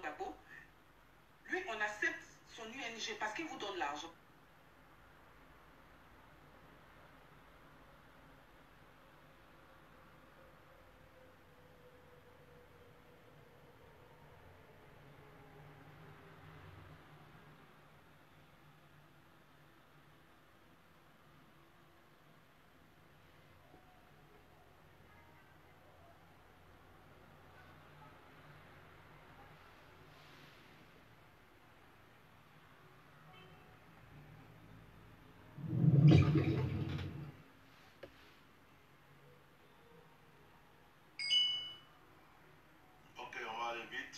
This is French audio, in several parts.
Gbagbo, lui, on accepte son UNG parce qu'il vous donne l'argent. Ok, on va aller vite.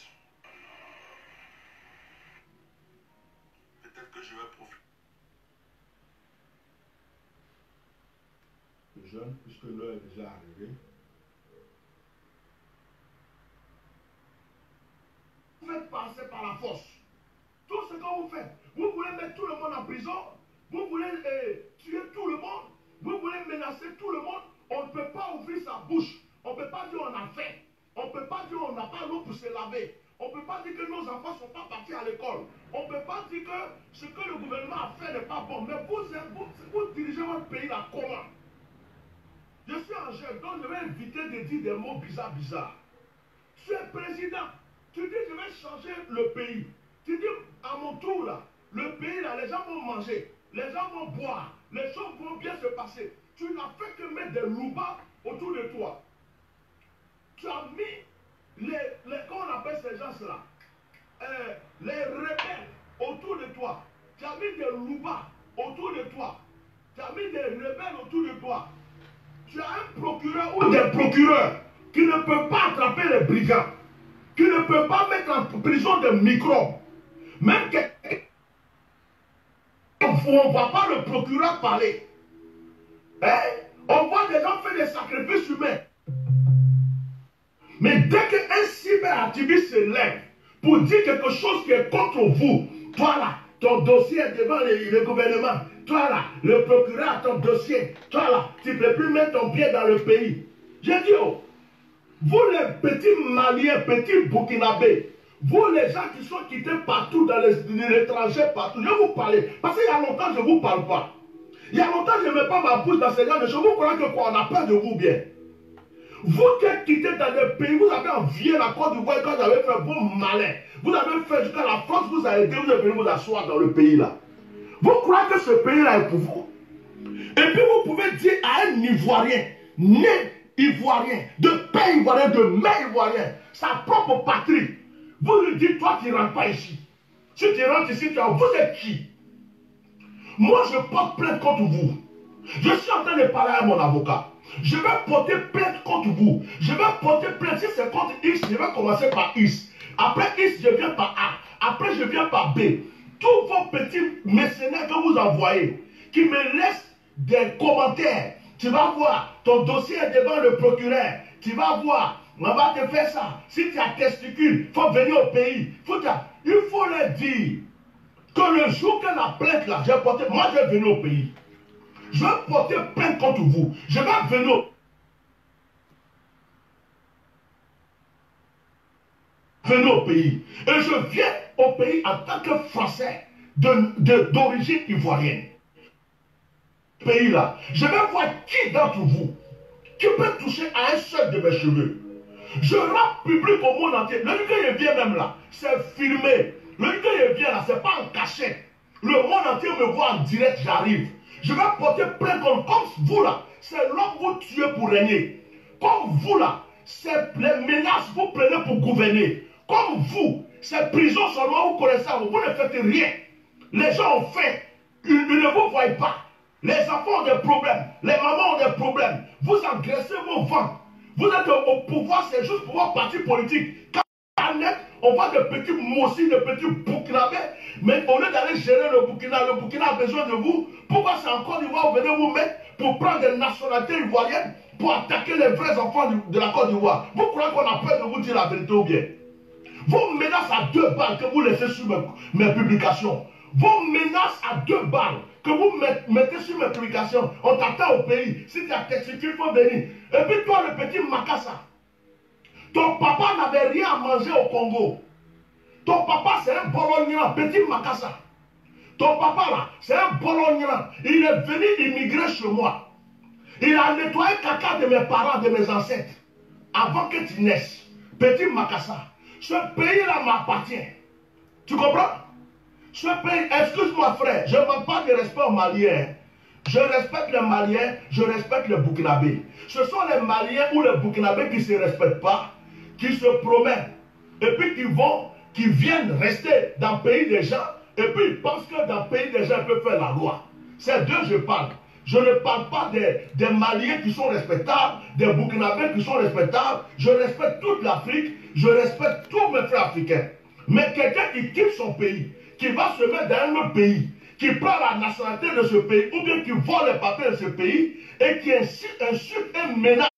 Peut-être que je vais profiter. Jeune, puisque l'heure est déjà arrivée. Vous faites passer par la force. Tout ce que vous faites, vous voulez mettre tout le monde en prison, vous voulez tuer tout le monde, vous voulez menacer tout le monde. On ne peut pas ouvrir sa bouche. On ne peut pas dire on a faim. On ne peut pas dire on n'a pas l'eau pour se laver. On ne peut pas dire que nos enfants ne sont pas partis à l'école. On ne peut pas dire que ce que le gouvernement a fait n'est pas bon. Mais vous dirigez votre pays là comment? Je suis un jeune, donc je vais éviter de dire des mots bizarres. Tu es président. Tu dis je vais changer le pays. Tu dis à mon tour là, le pays là, les gens vont manger, les gens vont boire, les choses vont bien se passer. Tu n'as fait que mettre des loubas autour de toi. Tu as mis comment on appelle ces gens-là, les rebelles autour de toi. Tu as mis des loubas autour de toi. Tu as mis des rebelles autour de toi. Tu as un procureur ou des procureurs qui ne peuvent pas attraper les brigands, qui ne peuvent pas mettre en prison des microbes. Même que on ne voit pas le procureur parler. Hein? On voit des gens faire des sacrifices humains. Mais dès qu'un cyberactiviste se lève pour dire quelque chose qui est contre vous, toi là, ton dossier est devant le gouvernement, toi là, le procureur a ton dossier, toi là, tu ne peux plus mettre ton pied dans le pays. J'ai dit, oh, vous les petits Maliens, petits Burkinabés, vous les gens qui sont quittés partout dans l'étranger, partout, je vous parle, parce qu'il y a longtemps je ne vous parle pas. Il y a longtemps je ne mets pas ma bouche dans ces gens de choses. Vous croyez que quoi, on a peur de vous bien? Vous qui êtes quittés dans des pays, vous avez envié la Côte d'Ivoire quand vous avez fait vos malins. Vous avez fait jusqu'à la France, vous avez aidé, vous êtes venu vous asseoir dans le pays là. Vous croyez que ce pays-là est pour vous? Et puis vous pouvez dire à un Ivoirien, né Ivoirien, de père Ivoirien, de mère Ivoirien, sa propre patrie, vous lui dites, toi tu ne rentres pas ici. Si tu rentres ici, vous êtes qui? Moi je porte plainte contre vous. Je suis en train de parler à mon avocat. Je vais porter plainte contre vous. Je vais porter plainte. Si c'est contre X, je vais commencer par X. Après X, je viens par A. Après, je viens par B. Tous vos petits mercenaires que vous envoyez, qui me laissent des commentaires. Tu vas voir, ton dossier est devant le procureur. Tu vas voir, on va te faire ça. Si tu as testicule, il faut venir au pays. Il faut leur dire que le jour que la plainte là, j'ai porté, moi je vais venir au pays. Je vais porter plainte contre vous. Je vais venir au pays. Et je viens au pays en tant que Français d'origine ivoirienne. Pays là. Je vais voir qui d'entre vous qui peut toucher à un seul de mes cheveux. Je rends public au monde entier. Le jour que je viens même là, c'est filmé. Le jour que je viens là, c'est pas en cachette. Le monde entier me voit en direct, j'arrive. Je vais porter plainte comme vous là, c'est l'homme vous tuez pour régner. Comme vous là, c'est les menaces vous prenez pour gouverner. Comme vous, c'est prison seulement vous connaissez, vous ne faites rien. Les gens ont faim, ils ne vous voient pas. Les enfants ont des problèmes, les mamans ont des problèmes. Vous engraissez vos ventres. Vous êtes au pouvoir, c'est juste pour votre parti politique. On voit des petits moussis, des petits Burkinabés, mais au lieu d'aller gérer le Burkina a besoin de vous. Pourquoi c'est encore d'Ivoire, vous venez vous mettre pour prendre des nationalités ivoiriennes, pour attaquer les vrais enfants de la Côte d'Ivoire? Vous croyez qu'on a peur de vous dire la vérité ou bien? Vos menaces à 2 balles que vous laissez sur mes publications, vos menaces à 2 balles que vous mettez sur mes publications, on t'attend au pays. Si tu as testicule, il faut venir. Et puis toi, le petit Makassa, ton papa n'avait rien à manger au Congo. Ton papa, c'est un Bologna, petit Makassa. Ton papa, là, c'est un Bologna. Il est venu immigrer chez moi. Il a nettoyé le caca de mes parents, de mes ancêtres. Avant que tu naisses. Petit Makassa. Ce pays-là m'appartient. Tu comprends? Ce pays, excuse-moi frère, je ne manque pas de respect aux Maliens. Je respecte les Maliens, je respecte les Burkinabés. Ce sont les Maliens ou les Burkinabés qui ne se respectent pas, qui se promènent, et puis qui viennent rester dans le pays des gens, et puis ils pensent que dans le pays des gens, ils peuvent faire la loi. C'est d'eux que je parle. Je ne parle pas des Maliens qui sont respectables, des Burkinabés qui sont respectables. Je respecte toute l'Afrique, je respecte tous mes frères africains. Mais quelqu'un qui quitte son pays, qui va se mettre dans un autre pays, qui prend la nationalité de ce pays, ou bien qui vole les papiers de ce pays, et qui insulte et menace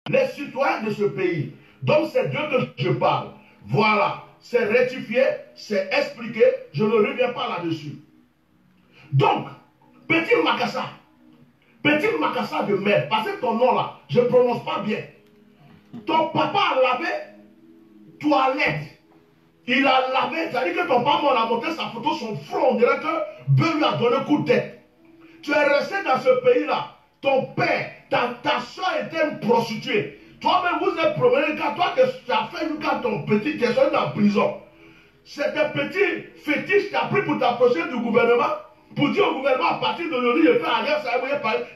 les citoyens de ce pays. Donc c'est d'eux que je parle. Voilà, c'est rectifié, c'est expliqué, je ne reviens pas là-dessus. Donc, petit Makassa de merde, parce que ton nom là, je ne prononce pas bien. Ton papa a lavé toilette. Il a lavé, c'est-à-dire que ton papa a monté sa photo, son front, on dirait que Dieu lui a donné un coup de tête. Tu es resté dans ce pays-là. Ton père, ta soeur était une prostituée. Toi-même, vous êtes promené, quand toi, tu as fait jusqu'à ton petit, tu es sorti dans la prison. C'est des petits fétiches que tu as pris pour t'approcher du gouvernement, pour dire au gouvernement, à partir d'aujourd'hui, je fais alliance,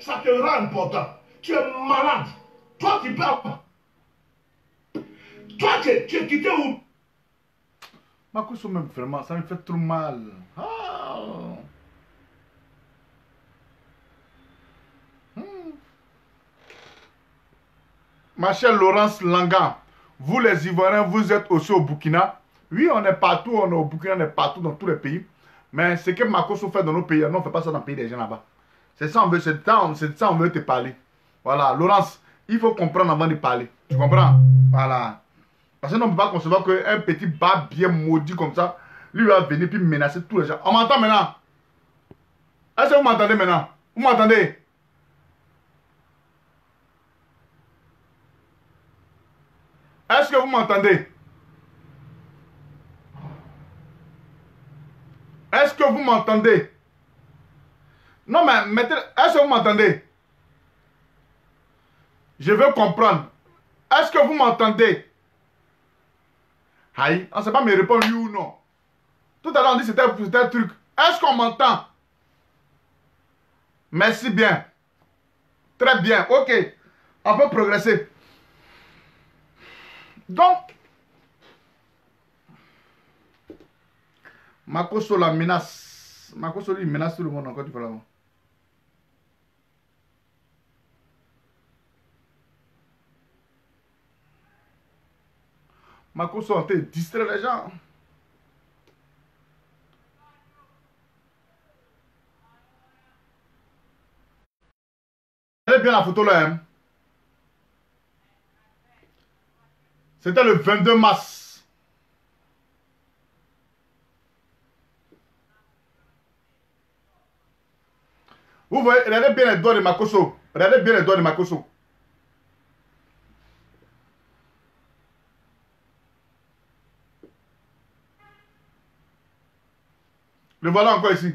ça te rend important. Tu es malade. Toi, tu parles. Toi, tu es quitté où? Makosso, même vraiment, ça me fait trop mal. Ah. Ma chère Laurence Langan, vous les Ivoiriens, vous êtes aussi au Burkina. Oui, on est partout, on est au Burkina, on est partout dans tous les pays. Mais ce que Makosso fait dans nos pays, non, on ne fait pas ça dans le pays des gens là-bas. C'est ça, c'est ça, on veut te parler. Voilà, Laurence, il faut comprendre avant de parler. Tu comprends? Voilà. Parce que on ne peut pas concevoir qu'un petit bas bien maudit comme ça, lui va venir puis menacer tous les gens. On m'entend maintenant? Est-ce que vous m'entendez maintenant? Vous m'entendez? Est-ce que vous m'entendez? Est-ce que vous m'entendez? Non, mais mettez... Est-ce que vous m'entendez? Je veux comprendre. Est-ce que vous m'entendez? Aïe, on ne sait pas me répondre oui ou non. Tout à l'heure, on dit c'était un truc. Est-ce qu'on m'entend? Merci bien. Très bien, ok. On peut progresser. Donc, Makosso la menace. Makosso lui menace tout le monde encore, tu peux l'avoir. Makosso en train de distraire les gens. Regardez bien la photo là. Hein? C'était le 22 mars. Vous voyez, regardez bien les doigts de Makosso. Regardez bien les doigts de Makosso. Le voilà encore ici.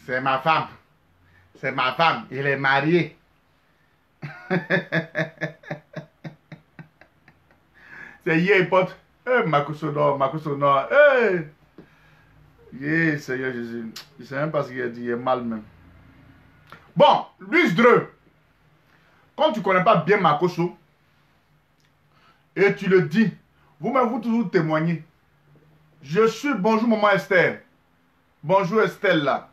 C'est ma femme. C'est ma femme. Il est marié. C'est hier, pote. Eh, Makosso non, Makosso non. Eh. Yeah, Seigneur Jésus. Je ne sais même pas ce qu'il a dit. Il est mal même. Bon, Louis Dreux. Quand tu ne connais pas bien Makosso, et tu le dis, vous-même, vous toujours témoignez. Je suis, bonjour maman Esther. Bonjour Estelle là.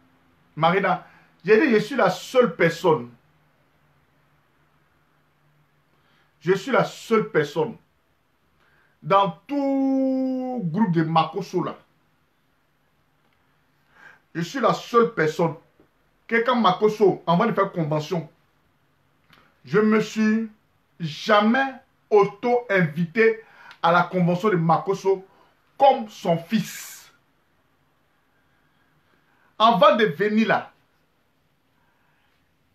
Marina. J'ai dit, je suis la seule personne. Je suis la seule personne. Dans tout groupe de Makosso là. Je suis la seule personne. Que quand Makosso, avant de faire convention, je me suis jamais auto-invité à la convention de Makosso comme son fils. Avant de venir là,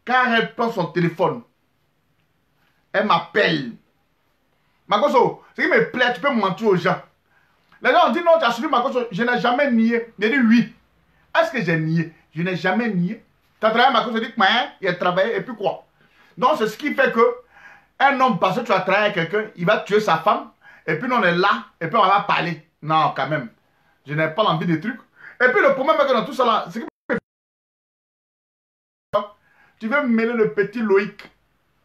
quand elle prend son téléphone, elle m'appelle. Makoso, ce qui me plaît, tu peux mentir aux gens. Les gens ont dit non, tu as suivi Makoso. Je n'ai jamais nié. J'ai dit oui. Est-ce que j'ai nié? Je n'ai jamais nié. Tu as travaillé Makoso, dit il a travaillé et puis quoi? Donc c'est ce qui fait que un homme, parce que tu as travaillé avec quelqu'un, il va tuer sa femme. Et puis nous on est là et puis on va parler. Non, quand même. Je n'ai pas l'envie des trucs. Et puis le problème est que dans tout ça là, c'est que tu veux mêler le petit Loïc.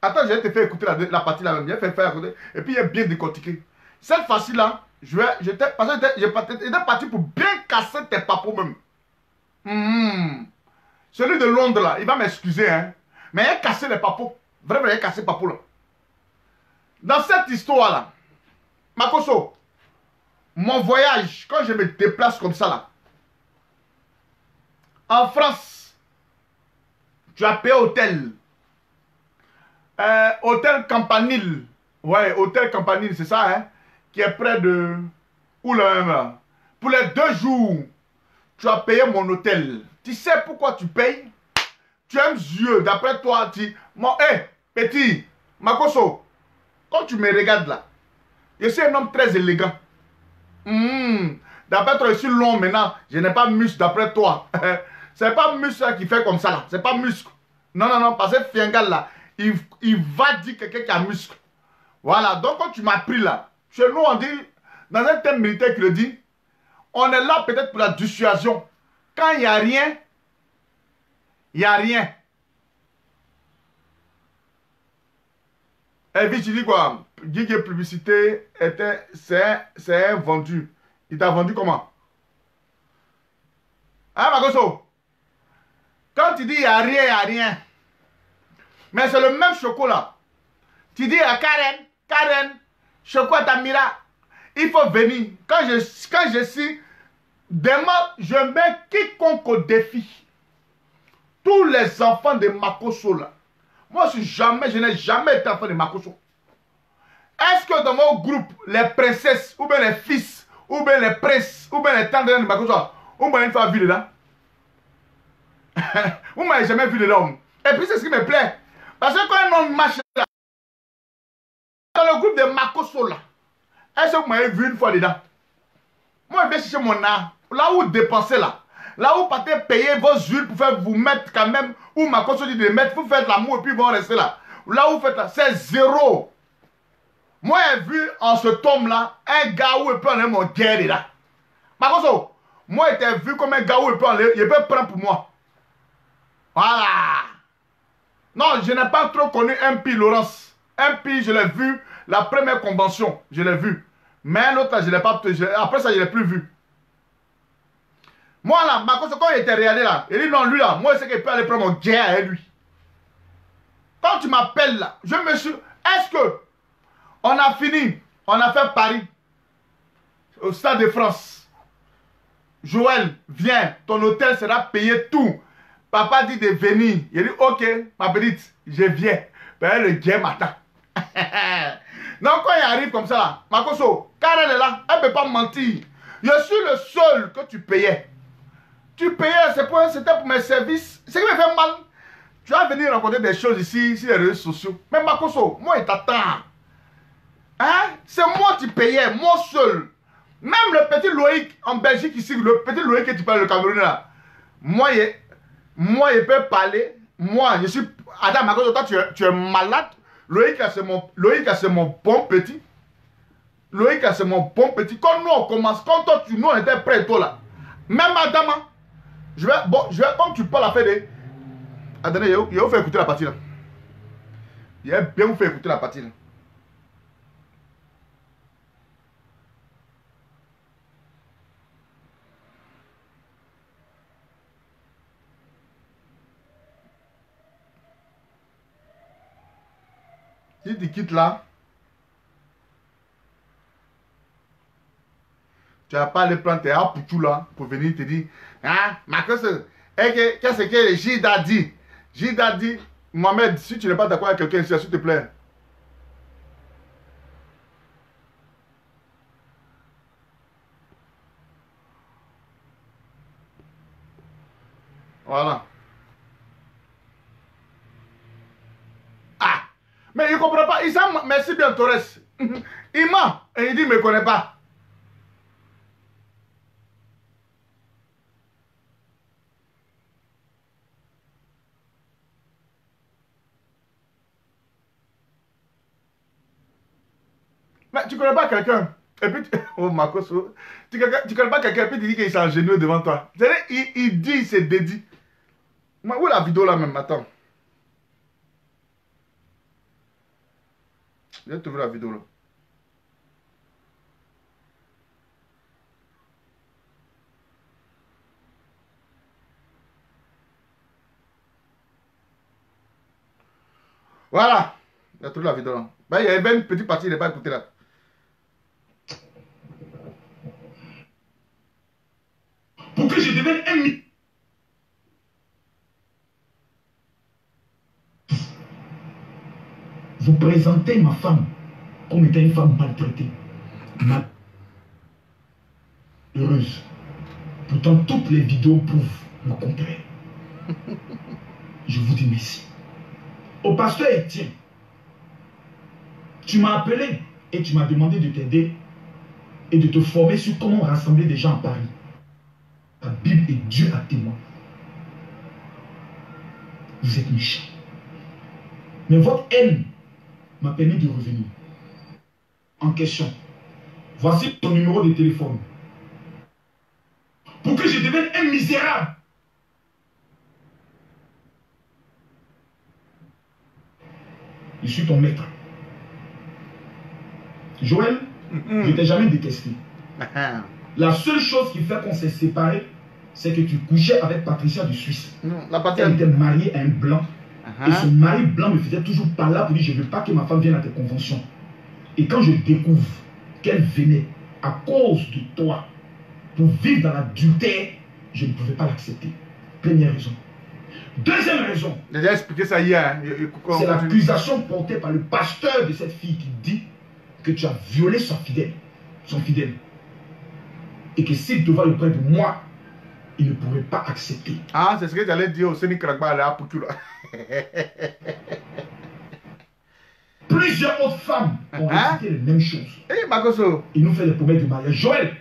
Attends, je vais te faire écouter la partie là même. Je vais faire écouter. Et puis il est bien décortiqué. Cette fois-ci là, j'étais parti pour bien casser tes papos même. Celui de Londres là, il va m'excuser, hein. Mais il a cassé les papos. Vraiment, il a cassé les papos là. Dans cette histoire là, Makoso, mon voyage, quand je me déplace comme ça là, en France, tu as payé hôtel. Hôtel Campanile. Ouais, hôtel Campanile, c'est ça, hein, qui est près de... Oula, même là. Pour les 2 jours, tu as payé mon hôtel. Tu sais pourquoi tu payes? Tu aimes Dieu. D'après toi, tu... Mon, petit, Makoso, quand tu me regardes là, je suis un homme très élégant. D'après toi, je suis long maintenant. Je n'ai pas muscle d'après toi. C'est pas muscle qui fait comme ça là. C'est pas muscle. Non, non, non, parce que Fiengal là, il va dire quelqu'un qui a muscle. Voilà, donc quand tu m'as pris là, chez nous on dit, dans un thème militaire qui le dit, on est là peut-être pour la dissuasion. Quand il n'y a rien, il n'y a rien. Et puis tu dis quoi? Dit que publicité était, c'est vendu. Il t'a vendu comment? Hein, Makoso? Quand tu dis il n'y a rien, il n'y a rien. Mais c'est le même chocolat. Tu dis à Karen, chocolat Tamira, il faut venir. Quand je suis, demain, je mets quiconque au défi. Tous les enfants de Makoso là. Moi, je n'ai jamais été enfant de Makoso. Est-ce que dans mon groupe, les princesses, ou bien les fils, ou bien les princes, ou bien les tendres de Makoso, ou bien une fois vu dedans? Vous ne m'avez jamais vu dedans. Et puis c'est ce qui me plaît. Parce que quand un homme marche là, dans le groupe de Makoso là, est-ce que vous m'avez vu une fois dedans? Moi, je vais chercher mon art. Là où dépenser là. Là où partez payer vos huiles pour faire vous mettre quand même, où Makoso dit de mettre, vous faites l'amour et puis ils vont rester là. Là où vous faites là, c'est zéro. Moi, j'ai vu en ce tome là, un gars où il peut enlever mon guerre là. Makoso, moi, j'ai vu comme un gars où il peut prendre pour moi. Voilà. Non, je n'ai pas trop connu MP Laurence. MP, je l'ai vu, la première convention, je l'ai vu. Mais l'autre là, je ne l'ai pas. Après ça, je ne l'ai plus vu. Moi là, Makoso, quand il était regardé là, il dit non, lui là, moi je sais qu'il peut aller prendre mon guerre avec lui. Quand tu m'appelles là, je me suis. Est-ce que on a fini, on a fait Paris, au Stade de France. Joël, viens, ton hôtel sera payé tout. Papa dit de venir. Il dit ok, ma petite, je viens. Ben le guerre m'attend. Donc quand il arrive comme ça là, Makoso, car elle est là, elle ne peut pas mentir. Je suis le seul que tu payais. Tu payais, c'était pour mes services. Ce qui me fait mal. Tu vas venir raconter des choses ici, sur les réseaux sociaux. Mais Makoso, moi, il t'attend. Hein? C'est moi qui payais, moi seul. Même le petit Loïc en Belgique ici, le petit Loïc que tu parles, le Camerounais là. Moi, il peut parler. Moi, je suis... Attends, Makoso, toi, tu es malade. Loïc, c'est mon bon petit. Loïc, c'est mon bon petit. Quand nous, on commence, quand toi, nous, on était prêts, toi, là. Même Adama, je vais, comme tu parles à faire des... Attendez, je vais vous faire écouter la partie, là. Je vais bien vous faire écouter la partie, là. Si tu quittes là, tu vas pas aller prendre tes apouchous là pour venir te dire, hein, Makoso, qu'est-ce que Gilles a dit? Gilles a dit, Mohamed, si tu n'es pas d'accord avec quelqu'un, s'il te plaît. Voilà. Ah, mais il ne comprend pas. Merci bien, Torres. Il ment. Et il dit, il ne me connaît pas. Mais tu ne connais pas quelqu'un. Et puis, oh Makoso, tu ne connais pas quelqu'un et puis tu dis qu'il s'est agenouillé devant toi. C'est-à-dire, il dit, il s'est dédié. Où est la vidéo là même? Attends. J'ai trouvé la vidéo là. Voilà. J'ai trouvé la vidéo là. Ben, il y avait une petite partie, il n'est pas écouté là. Pour que je devienne un... Vous présentez ma femme comme étant une femme maltraitée, malheureuse. Pourtant, toutes les vidéos prouvent le contraire. Je vous dis merci. Au pasteur Etienne, tu m'as appelé et tu m'as demandé de t'aider et de te former sur comment rassembler des gens à Paris. La Bible est Dieu à témoin. Vous êtes méchants. Mais votre haine m'a permis de revenir. En question, voici ton numéro de téléphone. Pour que je devienne un misérable. Je suis ton maître. Joël, je ne t'ai jamais détesté. La seule chose qui fait qu'on s'est séparés, c'est que tu couchais avec Patricia de Suisse. Elle était mariée à un blanc. Et son mari blanc me faisait toujours par là pour dire je ne veux pas que ma femme vienne à tes conventions. Et quand je découvre qu'elle venait à cause de toi pour vivre dans l'adultère, je ne pouvais pas l'accepter. Première raison. Deuxième raison. J'ai déjà expliqué ça hier. C'est l'accusation portée par le pasteur de cette fille qui dit que tu as violé son fidèle. Et que s'il te voit auprès de moi, il ne pourrait pas accepter. Ah, c'est ce que j'allais dire au Séni Krakba là pour tout. Plusieurs autres femmes ont répété les mêmes choses. Eh, Makoso. Ils nous font des promesses de mariage. Joël,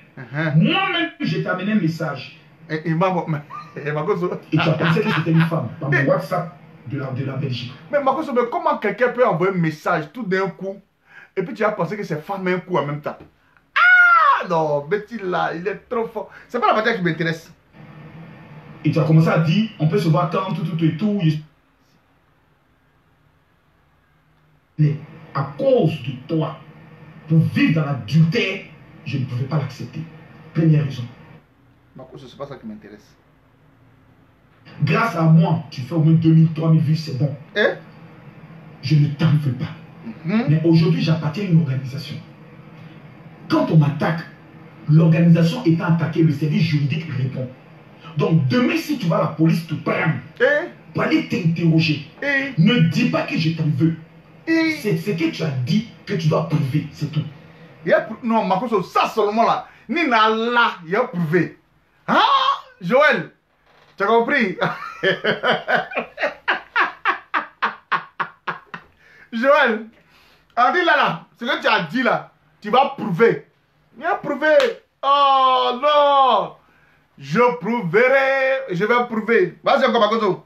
moi-même, j'ai amené un message. Et Makoso. Et tu as pensé que c'était une femme par mon WhatsApp de la Belgique. Mais Makoso, mais comment quelqu'un peut envoyer un message tout d'un coup et puis tu as pensé que c'est femme et un coup en même temps? Ah non, Betty là, il est trop fort. C'est pas la bataille qui m'intéresse. Et tu as commencé à dire, on peut se voir quand, tout et tout. Mais à cause de toi, pour vivre dans l'adultère, je ne pouvais pas l'accepter. Première raison. Makoso, c'est pas ça qui m'intéresse. Grâce à moi, tu fais au moins 2000, 3000 vues, c'est bon. Eh? Je ne t'en veux pas. Mais aujourd'hui, j'appartiens à une organisation. Quand on m'attaque, l'organisation étant attaquée, le service juridique répond. Donc demain, si tu vas à la police te prendre pour aller t'interroger, ne dis pas que je t'en veux. C'est ce que tu as dit que tu dois prouver, c'est tout. Non, Makoso, ça seulement là. Nina là, il a prouvé. Ah, Joël, tu as compris? Joël, on dit là, ce que tu as dit là, tu vas prouver. Il a prouvé. Oh non. Je prouverai, je vais prouver. Vas-y encore, Makoso.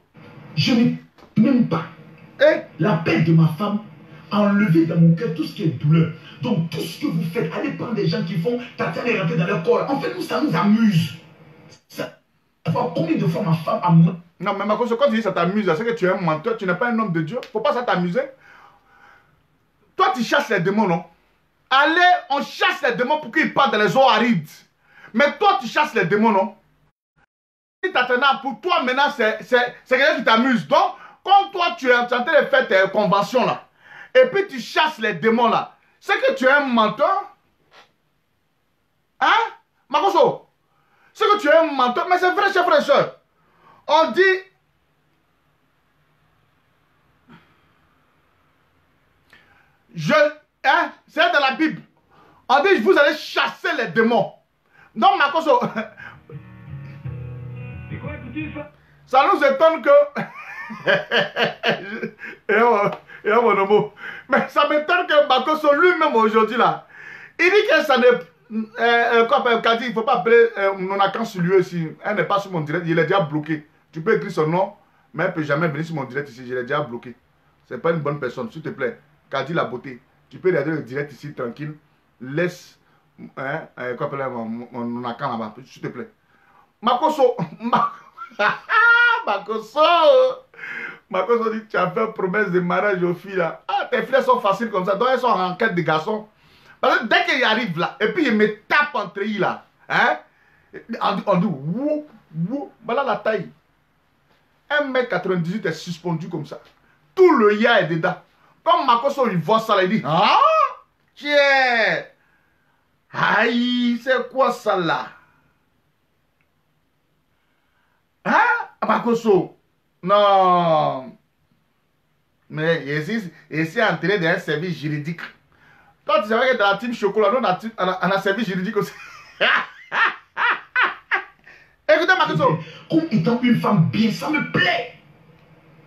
Je n'ai même pas. La perte de ma femme a enlevé dans mon cœur tout ce qui est douleur. Donc tout ce que vous faites, allez prendre des gens qui font Tatiana et rentrer dans leur corps. En fait, nous, ça nous amuse. Ça va combien de fois ma femme a... Non, mais Makoso, quand tu dis ça t'amuse, c'est que tu es un menteur, tu n'es pas un homme de Dieu. Faut pas ça t'amuser. Toi, tu chasses les démons, non? Allez, on chasse les démons pour qu'ils partent dans les eaux arides. Mais toi, tu chasses les démons, non? Tatiana, pour toi, maintenant, c'est quelqu'un qui t'amuse. Donc, quand toi, tu es en train de faire tes conventions, là, et puis tu chasses les démons, là, c'est que tu es un menteur. Hein? Makoso, c'est que tu es un menteur. Mais c'est vrai, chers frères et sœurs. On dit... c'est dans la Bible. On dit, vous allez chasser les démons. Donc, Makoso... Ça nous étonne que... Mais ça m'étonne que Makoso lui-même aujourd'hui là, Il dit que ça ne... il ne faut pas appeler Nonakan sur lui aussi. Elle n'est pas sur mon direct. Il est déjà bloqué. Tu peux écrire son nom, mais elle ne peut jamais venir sur mon direct ici. Je l'ai déjà bloqué. Ce n'est pas une bonne personne. S'il te plaît. Kadi la beauté. Tu peux regarder le direct ici tranquille. Laisse mon Nonakan là-bas. S'il te plaît. Makoso. Makoso. Makoso dit tu as fait promesse de mariage aux filles là. Ah, tes filles sont faciles comme ça. Donc elles sont en quête de garçons. Parce que dès qu'il arrive là, et puis il me tape entre eux là, hein, on dit, wou, wou, voilà la taille. 1m98 est suspendu comme ça. Tout le ya est dedans. Comme Makoso, il voit ça, il dit, ah, tiens, aïe, c'est quoi ça là? Hein, Makoso? Non. Mais ici entré dans un service juridique. Toi, tu savais que dans la team chocolat, nous, on a servi juridique aussi. Écoutez, Makoso. Comme étant une femme bien, ça me plaît.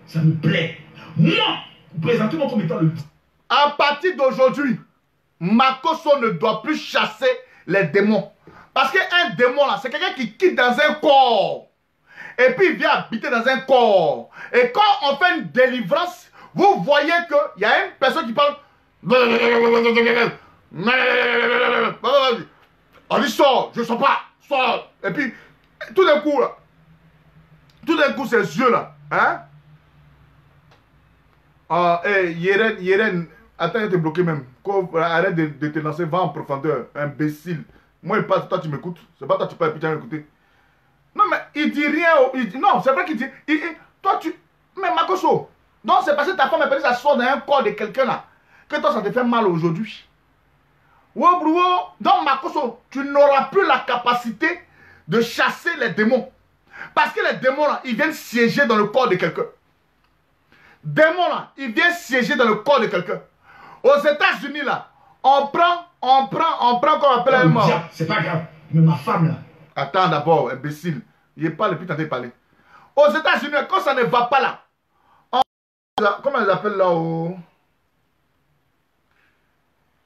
Ça me plaît. Moi, présentez-moi comme étant le... À partir d'aujourd'hui, Makoso ne doit plus chasser les démons. Parce qu'un démon, là, c'est quelqu'un qui quitte dans un corps. Et puis, il vient habiter dans un corps. Et quand on fait une délivrance, vous voyez qu'il y a une personne qui parle... On dit sort, je ne sors pas, sors. Et puis, tout d'un coup, là, ses yeux là, hein? Ah, hey, Yeren, attends, il te bloqué même. Arrête de te lancer, va en profondeur, imbécile. Moi, il passe, toi, tu m'écoutes. C'est pas toi, tu parles, et puis tu vas m'écouter. Non, mais il dit rien. Non, c'est vrai qu'il dit. Toi, tu. Mais Makoso, donc c'est parce que ta femme est partie s'asseoir dans un corps de quelqu'un là. Que toi, ça te fait mal aujourd'hui. Ouais, bro. Donc, Makoso, tu n'auras plus la capacité de chasser les démons. Parce que les démons, là, ils viennent siéger dans le corps de quelqu'un. Démons, là, ils viennent siéger dans le corps de quelqu'un. Aux États-Unis, là, on prend, qu'on appelle un mort. C'est pas grave. Mais ma femme, là. Attends d'abord, imbécile. Il parle et puis t'entends parler. Aux États-Unis, quand ça ne va pas là, comment ils appellent là-haut?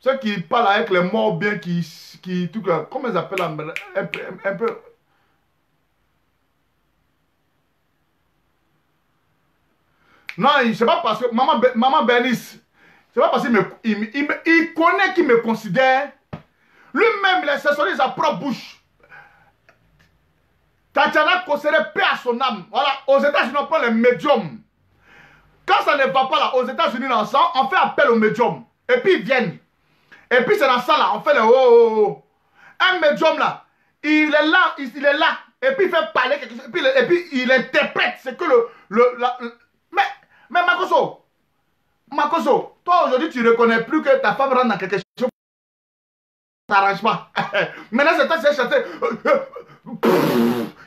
Ceux qui parlent avec les morts bien, tout là, comment ils appellent là, un peu. Non, c'est pas parce que maman Bernice, c'est pas parce qu'il connaît qu'il me considère. Lui-même, il a saisonné sa propre bouche. Tatiana Kosere paix à son âme. Voilà, aux États-Unis, on prend les médiums. Quand ça ne va pas là, aux États-Unis, on fait appel aux médiums. Et puis ils viennent. Et puis c'est dans ça là, on fait le oh. Un médium là, il est là. Et puis il fait parler quelque chose. Et puis il interprète ce que mais Makoso, toi aujourd'hui tu ne reconnais plus que ta femme rentre dans quelque chose. Ça t'arrange pas. Maintenant c'est toi qui sais chanter.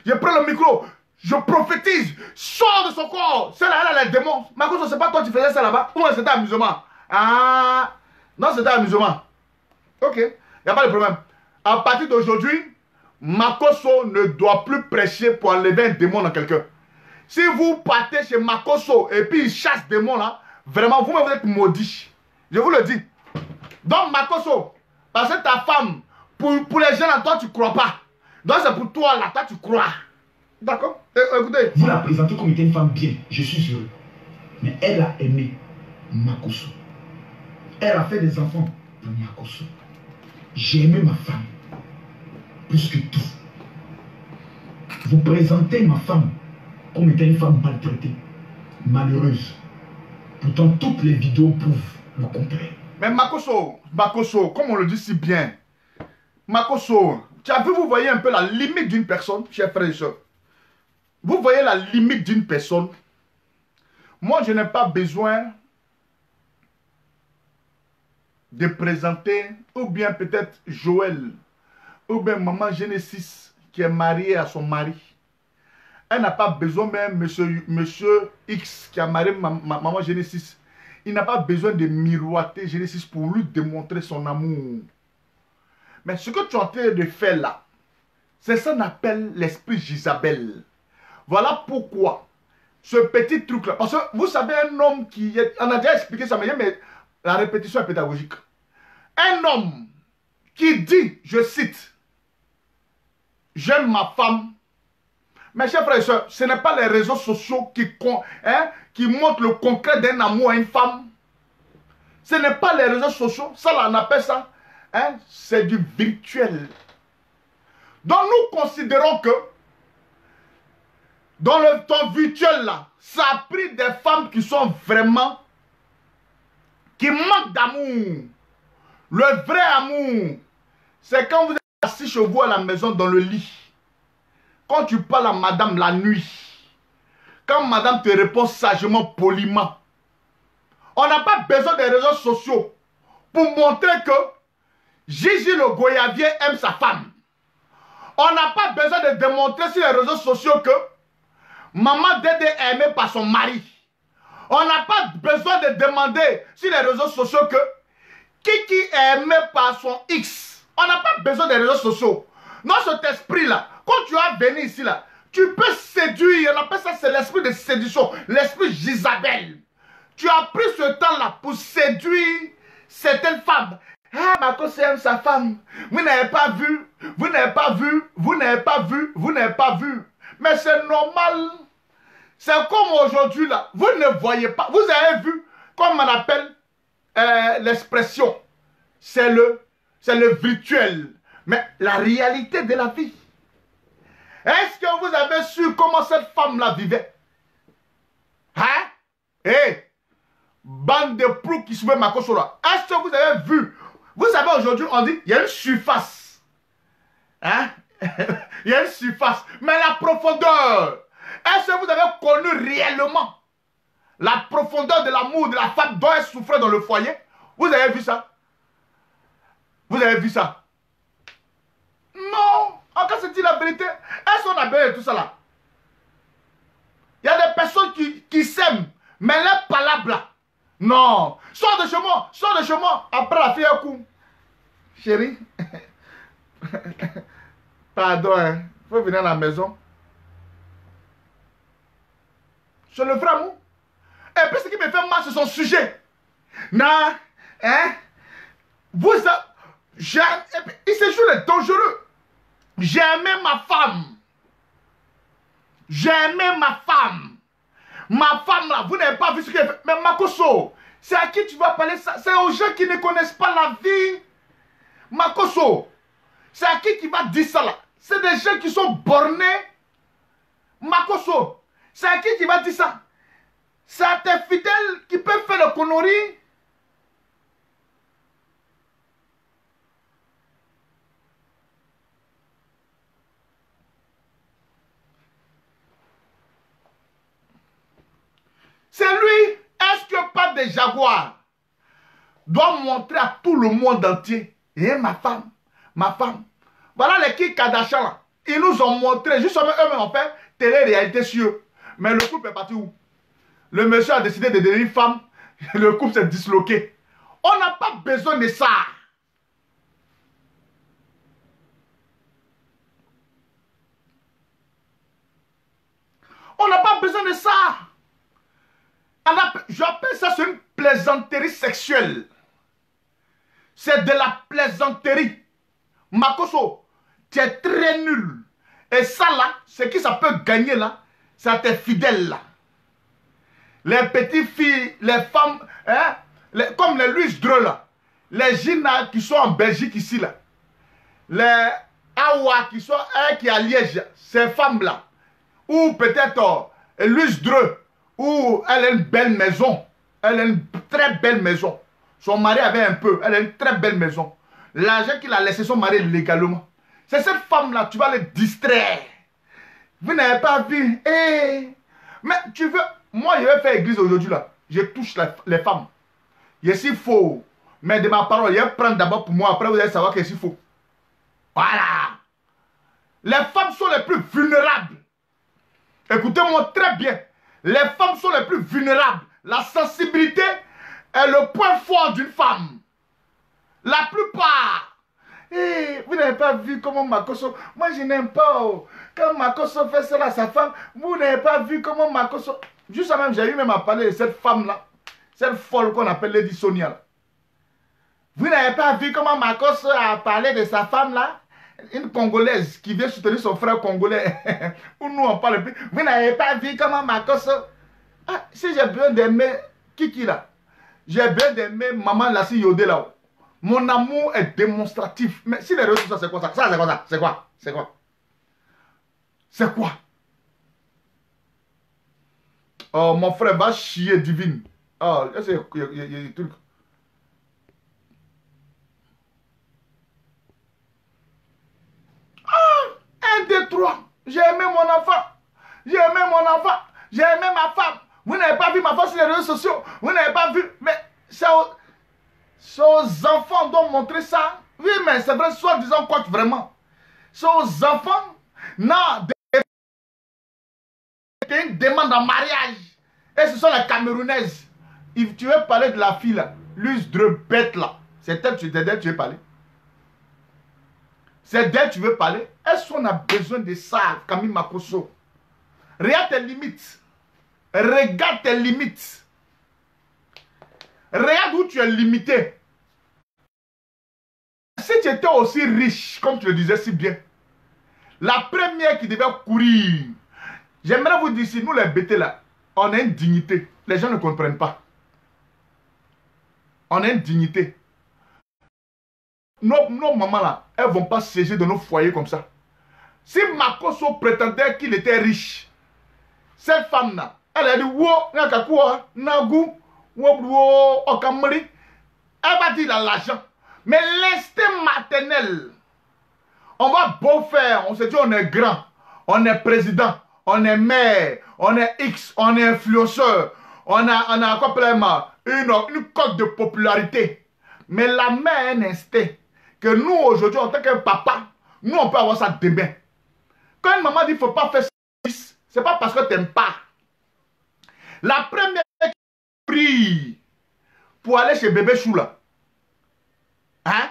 Je prends le micro, je prophétise, sors de son corps. Celle-là, elle a les démons. Makoso, c'est pas toi qui faisais ça là-bas. Ou c'était amusement? Ah, non, c'était amusement. Ok, il n'y a pas de problème. À partir d'aujourd'hui, Makoso ne doit plus prêcher pour enlever un démon dans quelqu'un. Si vous partez chez Makoso et puis il chasse des démons là, vraiment, vous êtes maudit. Je vous le dis. Donc, Makoso, parce que ta femme, pour les gens là, toi, tu ne crois pas. Donc, c'est pour toi là, toi, tu crois. D'accord? Écoutez. Vous la présentez comme étant une femme bien, je suis heureux. Mais elle a aimé Makoso. Elle a fait des enfants pour Makoso. J'ai aimé ma femme plus que tout. Vous présentez ma femme comme étant une femme maltraitée, malheureuse. Pourtant, toutes les vidéos prouvent le contraire. Mais Makoso, comme on le dit si bien, Makoso, vous voyez un peu la limite d'une personne, chers frères et sœurs. Vous voyez la limite d'une personne. Moi, je n'ai pas besoin de présenter, ou bien peut-être Joël, ou bien maman Genesis, qui est mariée à son mari. Elle n'a pas besoin même, monsieur X, qui a marié maman Genesis. Il n'a pas besoin de miroiter Genesis pour lui démontrer son amour. Mais ce que tu es en train de faire là, c'est ça qu'on appelle l'esprit Jezabel. Voilà pourquoi ce petit truc là, parce que vous savez un homme qui est, on a déjà expliqué ça, mais la répétition est pédagogique. Un homme qui dit, je cite, j'aime ma femme. Mes chers frères et sœurs, ce n'est pas les réseaux sociaux qui montrent le concret d'un amour à une femme. Ce n'est pas les réseaux sociaux, ça là, on appelle ça, c'est du virtuel. Donc nous considérons que dans le temps virtuel là, ça a pris des femmes qui sont vraiment, qui manquent d'amour. Le vrai amour, c'est quand vous êtes assis chez vous à la maison dans le lit. Quand tu parles à madame la nuit, quand madame te répond sagement, poliment, on n'a pas besoin des réseaux sociaux pour montrer que Gigi le Goyavier aime sa femme. On n'a pas besoin de démontrer sur les réseaux sociaux que Maman Dédé est aimée par son mari. On n'a pas besoin de demander sur les réseaux sociaux que Kiki est aimé par son X. On n'a pas besoin des réseaux sociaux. Dans cet esprit-là, quand tu vas venir ici, là, tu peux séduire. On appelle ça, c'est l'esprit de séduction, l'esprit Gisabelle. Tu as pris ce temps-là pour séduire certaines femmes. Ah, Marcos aime sa femme. Vous n'avez pas vu, vous n'avez pas vu, vous n'avez pas vu, vous n'avez pas vu. Mais c'est normal. C'est comme aujourd'hui, là. Vous ne voyez pas. Vous avez vu, comme on appelle l'expression, c'est le virtuel. Mais la réalité de la vie. Est-ce que vous avez su comment cette femme-là vivait? Hein? Hé! Bande de prous qui se met ma là. Est-ce que vous avez vu? Vous savez, aujourd'hui, on dit, il y a une surface. Hein? Il y a une surface. Mais la profondeur. Est-ce que vous avez connu réellement la profondeur de l'amour de la femme dont elle souffrait dans le foyer? Vous avez vu ça? Vous avez vu ça? Non. Encore c'est-il la vérité? Est-ce qu'on a besoin de tout ça là? Il y a des personnes qui s'aiment, mais les palabres là. Non. Sors de chez moi. Sors de chez moi. Après la fille un coup. Chérie. Pardon, hein. Faut venir à la maison. Je le ferai amour. Et puis ce qui me fait mal, c'est son sujet. Non. Hein. Vous il se joue les dangereux. J'ai aimé ma femme. J'ai aimé ma femme. Ma femme là, vous n'avez pas vu ce qu'elle fait. Mais Makoso, c'est à qui tu vas parler ça? C'est aux gens qui ne connaissent pas la vie. Makoso, c'est à qui va dire ça là? C'est des gens qui sont bornés. Makoso, c'est à qui va dire ça? C'est à tes fidèles qui peuvent faire le connerie. C'est lui. Est-ce que pas des jaguars doit montrer à tout le monde entier? Et ma femme, ma femme. Voilà les Kim Kardashian là. Ils nous ont montré, justement eux-mêmes ont fait télé-réalité sur eux. Mais le couple est parti où? Le monsieur a décidé de devenir femme. Le couple s'est disloqué. On n'a pas besoin de ça. On n'a pas besoin de ça. J'appelle ça une plaisanterie sexuelle. C'est de la plaisanterie. Makoso, tu es très nul. Et ça là, ce qui ça peut gagner là, c'est à tes fidèles là. Les petites filles, les femmes, hein, comme les Louis Dreux là, les Gina qui sont en Belgique ici là, les Awa qui sont qui à Liège, ces femmes là, ou peut-être Louis Dreux, où elle a une belle maison, elle a une très belle maison. Son mari avait un peu, elle a une très belle maison. L'argent qu'il a laissé son mari légalement. C'est cette femme-là, tu vas le distraire. Vous n'avez pas vu. Mais tu veux, moi je vais faire église aujourd'hui là. Je touche les femmes. Je suis faux. Mais de ma parole, je vais prendre d'abord pour moi, après vous allez savoir que je suis faux. Voilà. Les femmes sont les plus vulnérables. Écoutez-moi très bien. Les femmes sont les plus vulnérables. La sensibilité est le point fort d'une femme. La plupart. Vous n'avez pas vu comment Makoso... Moi, je n'aime pas. Quand Makoso fait cela à sa femme, vous n'avez pas vu comment Makoso... Juste même, j'ai eu même à parler de cette femme-là. Cette folle qu'on appelle Lady Sonia. Là. Vous n'avez pas vu comment Marcos a parlé de sa femme là? Une Congolaise qui vient soutenir son frère congolais. Où nous on parle plus. Vous n'avez pas vu comment Marcos... Ah, si j'ai besoin d'aimer Kiki là, j'ai besoin d'aimer Maman Lassie Yodé là. Mon amour est démonstratif. Mais si les réseaux sociaux, c'est quoi ça? Ça, c'est quoi ça? C'est quoi? C'est quoi? C'est quoi? Oh, mon frère va chier divine. Oh, il y a des trucs. 1, 2, 3. J'ai aimé mon enfant. J'ai aimé mon enfant. J'ai aimé ma femme. Vous n'avez pas vu ma femme sur les réseaux sociaux. Vous n'avez pas vu. Mais c'est aux enfants doivent montrer ça. Oui, mais c'est vrai, soi-disant quoi vraiment. C'est aux enfants. Non, c'est une demande en mariage. Et ce sont les Camerounaises. If tu veux parler de la fille là, l'ustre bête là, c'est d'elle que tu veux parler. C'est d'elle que tu veux parler. Est-ce qu'on a besoin de ça, Camille Makosso? Regarde tes limites. Regarde tes limites. Regarde où tu es limité. Si tu étais aussi riche, comme tu le disais si bien, la première qui devait courir, j'aimerais vous dire, si nous les bêtés là, on a une dignité. Les gens ne comprennent pas. On a une dignité. Nos mamans là, elles ne vont pas siéger dans nos foyers comme ça. Si Makosso prétendait qu'il était riche, cette femme là, elle a dit wo, nakakua, nagu, wo, okamri. Elle va dire l'argent. Mais l'instinct maternel, on va beau faire, on se dit on est grand, on est président, on est maire, on est X, on est influenceur, on a quoi une cote de popularité. Mais la mère a un instinct que nous aujourd'hui en tant que papa, nous on peut avoir ça demain. Quand une maman dit qu'il ne faut pas faire ça, ce n'est pas parce que tu n'aimes pas. La première qui prie pour aller chez bébé Chou là, hein,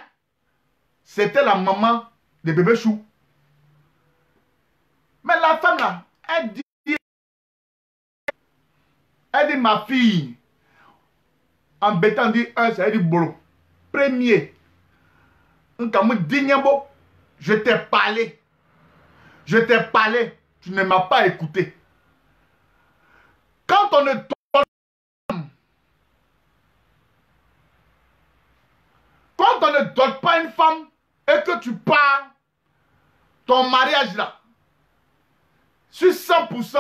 c'était la maman de bébé Chou. Mais la femme là, elle dit ma fille, en bêtant dit un, ça dit bolo. Premier, je t'ai parlé. Je t'ai parlé, tu ne m'as pas écouté. Quand on ne donne pas une femme et que tu pars ton mariage là, sur 100%,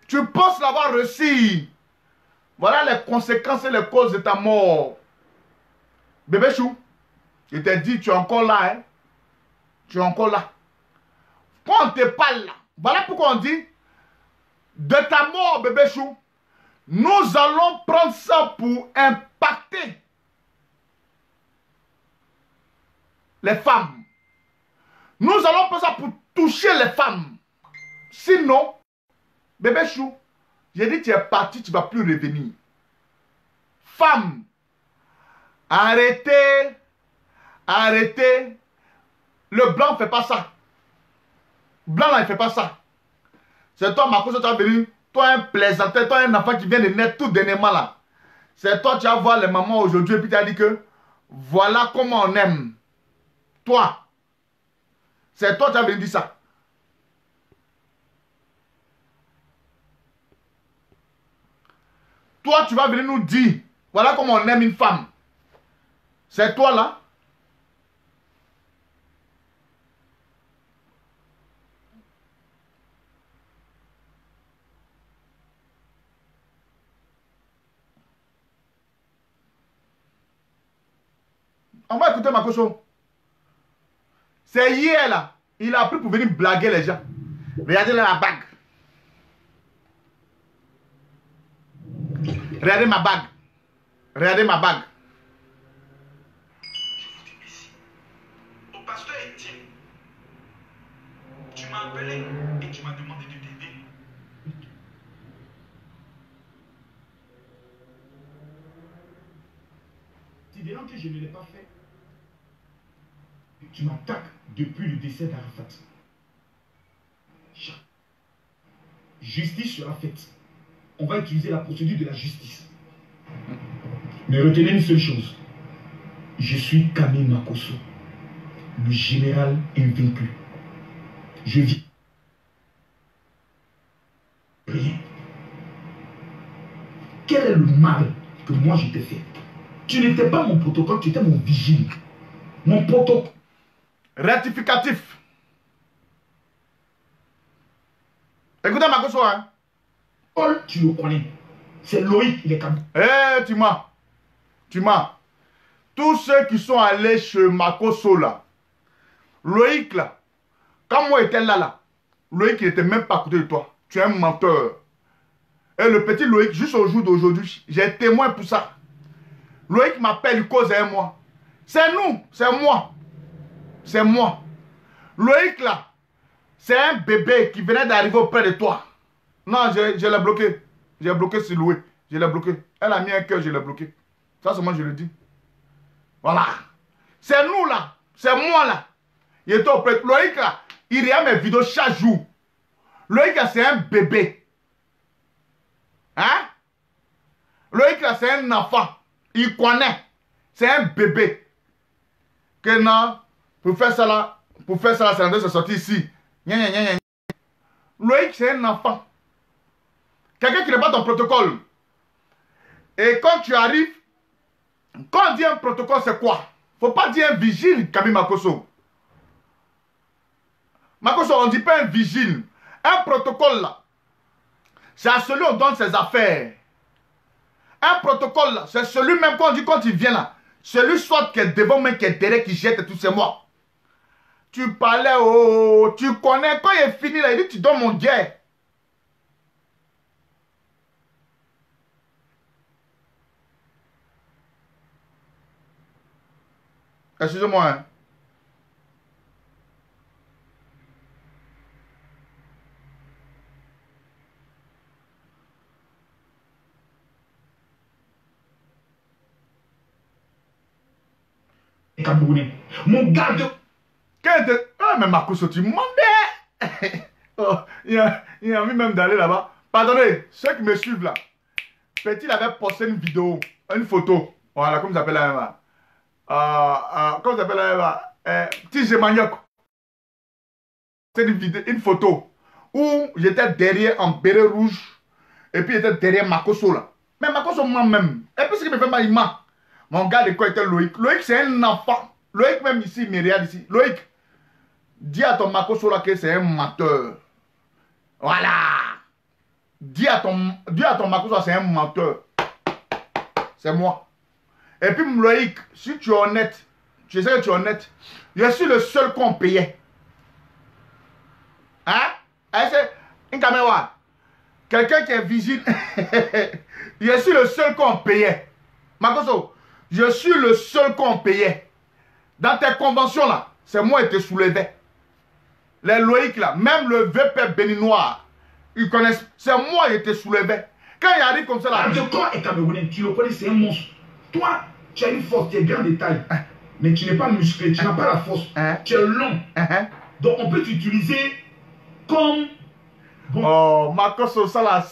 tu penses l'avoir reçu. Voilà les conséquences et les causes de ta mort. Bébé Chou, je t'ai dit, tu es encore là, hein? Tu es encore là. Quand on te parle là, voilà pourquoi on dit, de ta mort, bébé Chou, nous allons prendre ça pour impacter les femmes. Nous allons prendre ça pour toucher les femmes. Sinon, bébé Chou, j'ai dit tu es parti, tu ne vas plus revenir. Femmes, arrêtez, arrêtez. Le blanc ne fait pas ça. Blanc là, il ne fait pas ça. C'est toi, Marcos, tu vas venir, toi un plaisanteur, toi un enfant qui vient de naître tout dernièrement là. C'est toi, tu vas voir les mamans aujourd'hui et puis tu as dit que voilà comment on aime. Toi. C'est toi, tu as venir dire ça. Toi, tu vas venir nous dire, voilà comment on aime une femme. C'est toi là. On va écouter Makosso. C'est hier là. Il a appris pour venir blaguer les gens. Regardez la bague. Regardez ma bague. Regardez ma bague. Je vous dis ici. Au pasteur Etienne, tu m'as appelé et tu m'as demandé de t'aider. Considérant que je ne l'ai pas fait, tu m'attaques depuis le décès d'Arafat. Justice sera faite. On va utiliser la procédure de la justice. Mais retenez une seule chose. Je suis Camille Makosso, le général invaincu. Je vis rien. Quel est le mal que moi je t'ai fait? Tu n'étais pas mon protocole, tu étais mon vigile. Mon protocole. Rectificatif. Écoutez Makosso, hein. Tu le connais. C'est Loïc, il est comme. Eh, tu m'as. Tous ceux qui sont allés chez Makosso là, Loïc là, quand moi j'étais là, Loïc il n'était même pas à côté de toi. Tu es un menteur. Et le petit Loïc, juste au jour d'aujourd'hui, j'ai témoin pour ça. Loïc m'appelle, il cause avec moi. C'est nous, c'est moi. C'est moi. Loïc là, c'est un bébé qui venait d'arriver auprès de toi. Non, je l'ai bloqué. J'ai bloqué sur Louis. Je l'ai bloqué. Elle a mis un cœur, je l'ai bloqué. Ça, c'est moi, je le dis. Voilà. C'est nous là. C'est moi là. Il était auprès de Loïc là. Il regarde mes vidéos chaque jour. Loïc là, c'est un bébé. Hein? Loïc là, c'est un enfant. Il connaît. C'est un bébé. Que non, pour faire ça là, c'est en train de se sortir ici. Loïc, c'est un enfant. Quelqu'un qui n'est pas dans le protocole. Et quand tu arrives, quand on dit un protocole, c'est quoi? Faut pas dire un vigile, Camille Makosso. Makosso, on ne dit pas un vigile. Un protocole là, c'est à celui où on donne ses affaires. Un protocole là, c'est celui même quand on dit quand il vient là. Celui soit qui est devant moi, qui est derrière, qui jette et tout, c'est moi. Tu parlais, oh, tu connais. Quand il est fini là, il dit tu donnes mon guerre. Excusez-moi. Hein. Camerounais. Mon garde. Ah, mais Makosso, tu demandais. Oh, il a envie même d'aller là-bas. Pardonnez, ceux qui me suivent là. Petit, il avait posté une vidéo, une photo. Voilà, comment ça s'appelle là? Comment ça s'appelle là? Petit Gémaniac. C'est une photo où j'étais derrière en béret rouge. Et puis j'étais derrière Makosso là. Mais Makosso moi-même. Et puis ce qui me fait mal, il ment. Mon gars de quoi était Loïc. Loïc, c'est un enfant. Loïc, même ici, il me regarde ici. Loïc, dis à ton Makosso là que c'est un menteur. Voilà. Dis à ton Makosso, c'est un menteur. C'est moi. Et puis, Loïc, si tu es honnête, je sais que tu es honnête, je suis le seul qu'on payait. Hein? C'est une caméra. Quelqu'un qui est vigile. Je suis le seul qu'on payait. Makosso, je suis le seul qu'on payait. Dans tes conventions là, c'est moi qui te soulevais. Les Loïc là, même le vieux père béninois, ils connaissent. C'est moi qui te soulevais. Quand il arrive comme ça là. Le corps est camerounais, tu le connais, c'est un monstre. Toi, tu as une force, tu es grand de taille. Mais tu n'es pas musclé, tu n'as pas la force. Tu es long. Donc on peut t'utiliser comme. Bon. Oh, Makosso, ça là,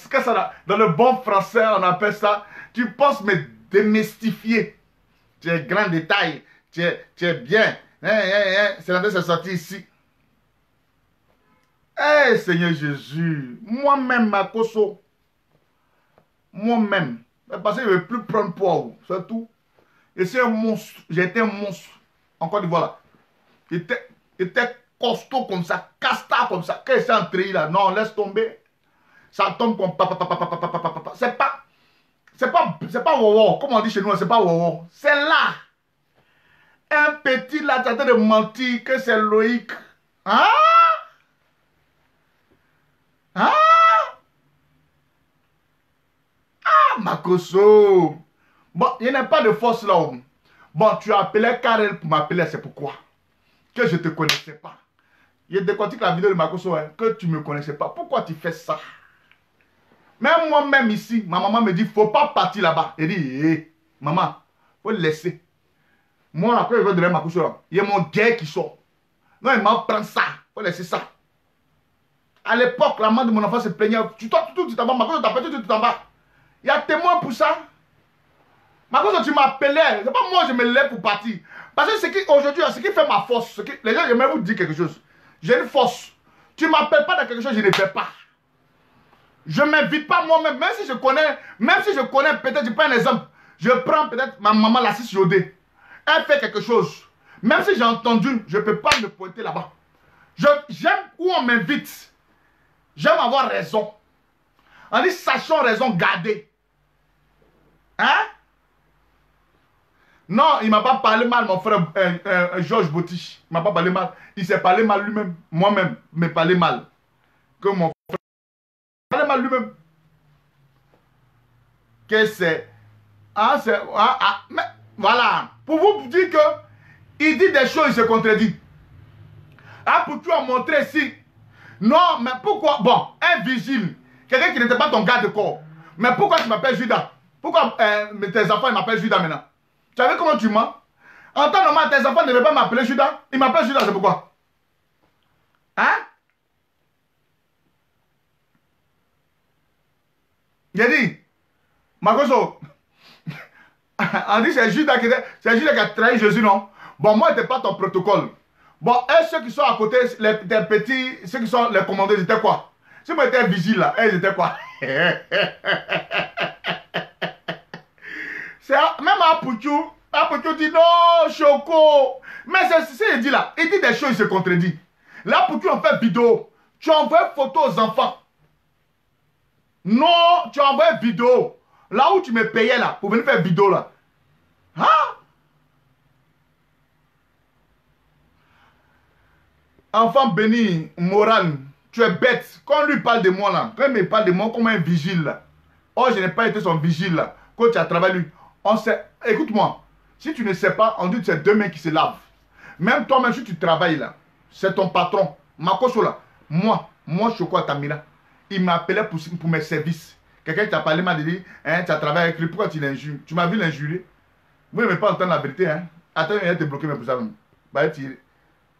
dans le bon français, on appelle ça. Tu penses me démystifier. Tu es grand de taille. Tu es bien. C'est la c'est sorti ici. Eh, Seigneur Jésus. Moi-même, Makosso. Moi-même. Parce que je ne veux plus prendre poids. C'est tout. Et c'est un monstre. J'étais un monstre. En Côte d'Ivoire là. J'étais costaud comme ça. Castard comme ça. Quand c'est entré là. Non, laisse tomber. Ça tombe comme papa. C'est pas wawa. Comme on dit chez nous, c'est pas wawa. C'est là. Un petit là, tu as de mentir que c'est Loïc. Hein? Hein? Ah, Makosso. Bon, il n'y a pas de force là. Bon, tu as appelé Karel pour m'appeler, c'est pourquoi? Que je ne te connaissais pas. Il décortique la vidéo de Makosso, hein, que tu ne me connaissais pas. Pourquoi tu fais ça? Même moi-même ici, ma maman me dit, il ne faut pas partir là-bas. Elle dit, hey, maman, il faut le laisser. Moi, là, quand je vais donner Makosso, il y a mon guerre qui sort. Non, il m'en prend ça. Il faut laisser ça. À l'époque, la maman de mon enfant se plaignait. Tu t'en vas, Makosso, tu t'en vas. Il y a témoin pour ça. Marcos, tu m'appelais. C'est pas moi, je me lève pour partir. Parce que aujourd'hui, ce qui fait ma force, les gens, j'aimerais vous dire quelque chose. J'ai une force. Tu ne m'appelles pas dans quelque chose, je ne fais pas. Je ne m'invite pas moi-même. Même si je connais, peut-être, je prends un exemple. Je prends peut-être ma maman, la Cis Jodé. Elle fait quelque chose. Même si j'ai entendu, je ne peux pas me pointer là-bas. J'aime où on m'invite. J'aime avoir raison. On dit, sachons raison, garder. Hein? Non, il ne m'a pas parlé mal, mon frère Georges Botich. Il ne m'a pas parlé mal. Il s'est parlé mal lui-même. Moi-même, me parlé mal. Que mon frère. Il parlé mal lui-même. Que c'est. Mais, voilà. Pour vous dire que il dit des choses, il se contredit. Ah, pour toi montrer ici. Non, mais pourquoi? Bon, un vigile. Quelqu'un qui n'était pas ton garde-corps. Mais pourquoi tu m'appelles Judas? Pourquoi tes enfants m'appellent Judas maintenant? Tu savais comment tu mens? En temps normal, tes enfants ne devaient pas m'appeler Judas. Ils m'appellent Judas, c'est pourquoi? Hein? J'ai dit, Marcoso, on dit c'est Judas qui a trahi Jésus, non? Bon, moi, c'était pas ton protocole. Bon, et ceux qui sont à côté, les petits, ceux qui sont les commandeurs, ils étaient quoi? Si moi j'étais vigile là, ils étaient quoi? Même Apouchou dit non, Choco. Mais c'est ce qu'il dit là. Il dit des choses, il se contredit. Là, Apouchou en fait vidéo. Tu envoies photo aux enfants. Non, tu envoies vidéo. Là où tu me payais là, pour venir faire vidéo là. Hein? Enfant béni, Moran, tu es bête. Quand on lui parle de moi là, quand il me parle de moi comme un vigile là. Oh, je n'ai pas été son vigile là. Quand tu as travaillé lui, on sait. Écoute-moi, si tu ne sais pas, on dit que c'est deux mains qui se lavent. Même toi-même, si tu travailles là, c'est ton patron, Makoso là. Moi, Choco Tamina, il m'appelait pour mes services. Quelqu'un qui t'a parlé m'a dit, hein, tu as travaillé avec lui, pourquoi tu l'injures? Tu m'as vu l'injurer? Vous n'aimez pas entendre la vérité, hein? Attends, il va te bloquer, mais pour ça même. Bah, tirer.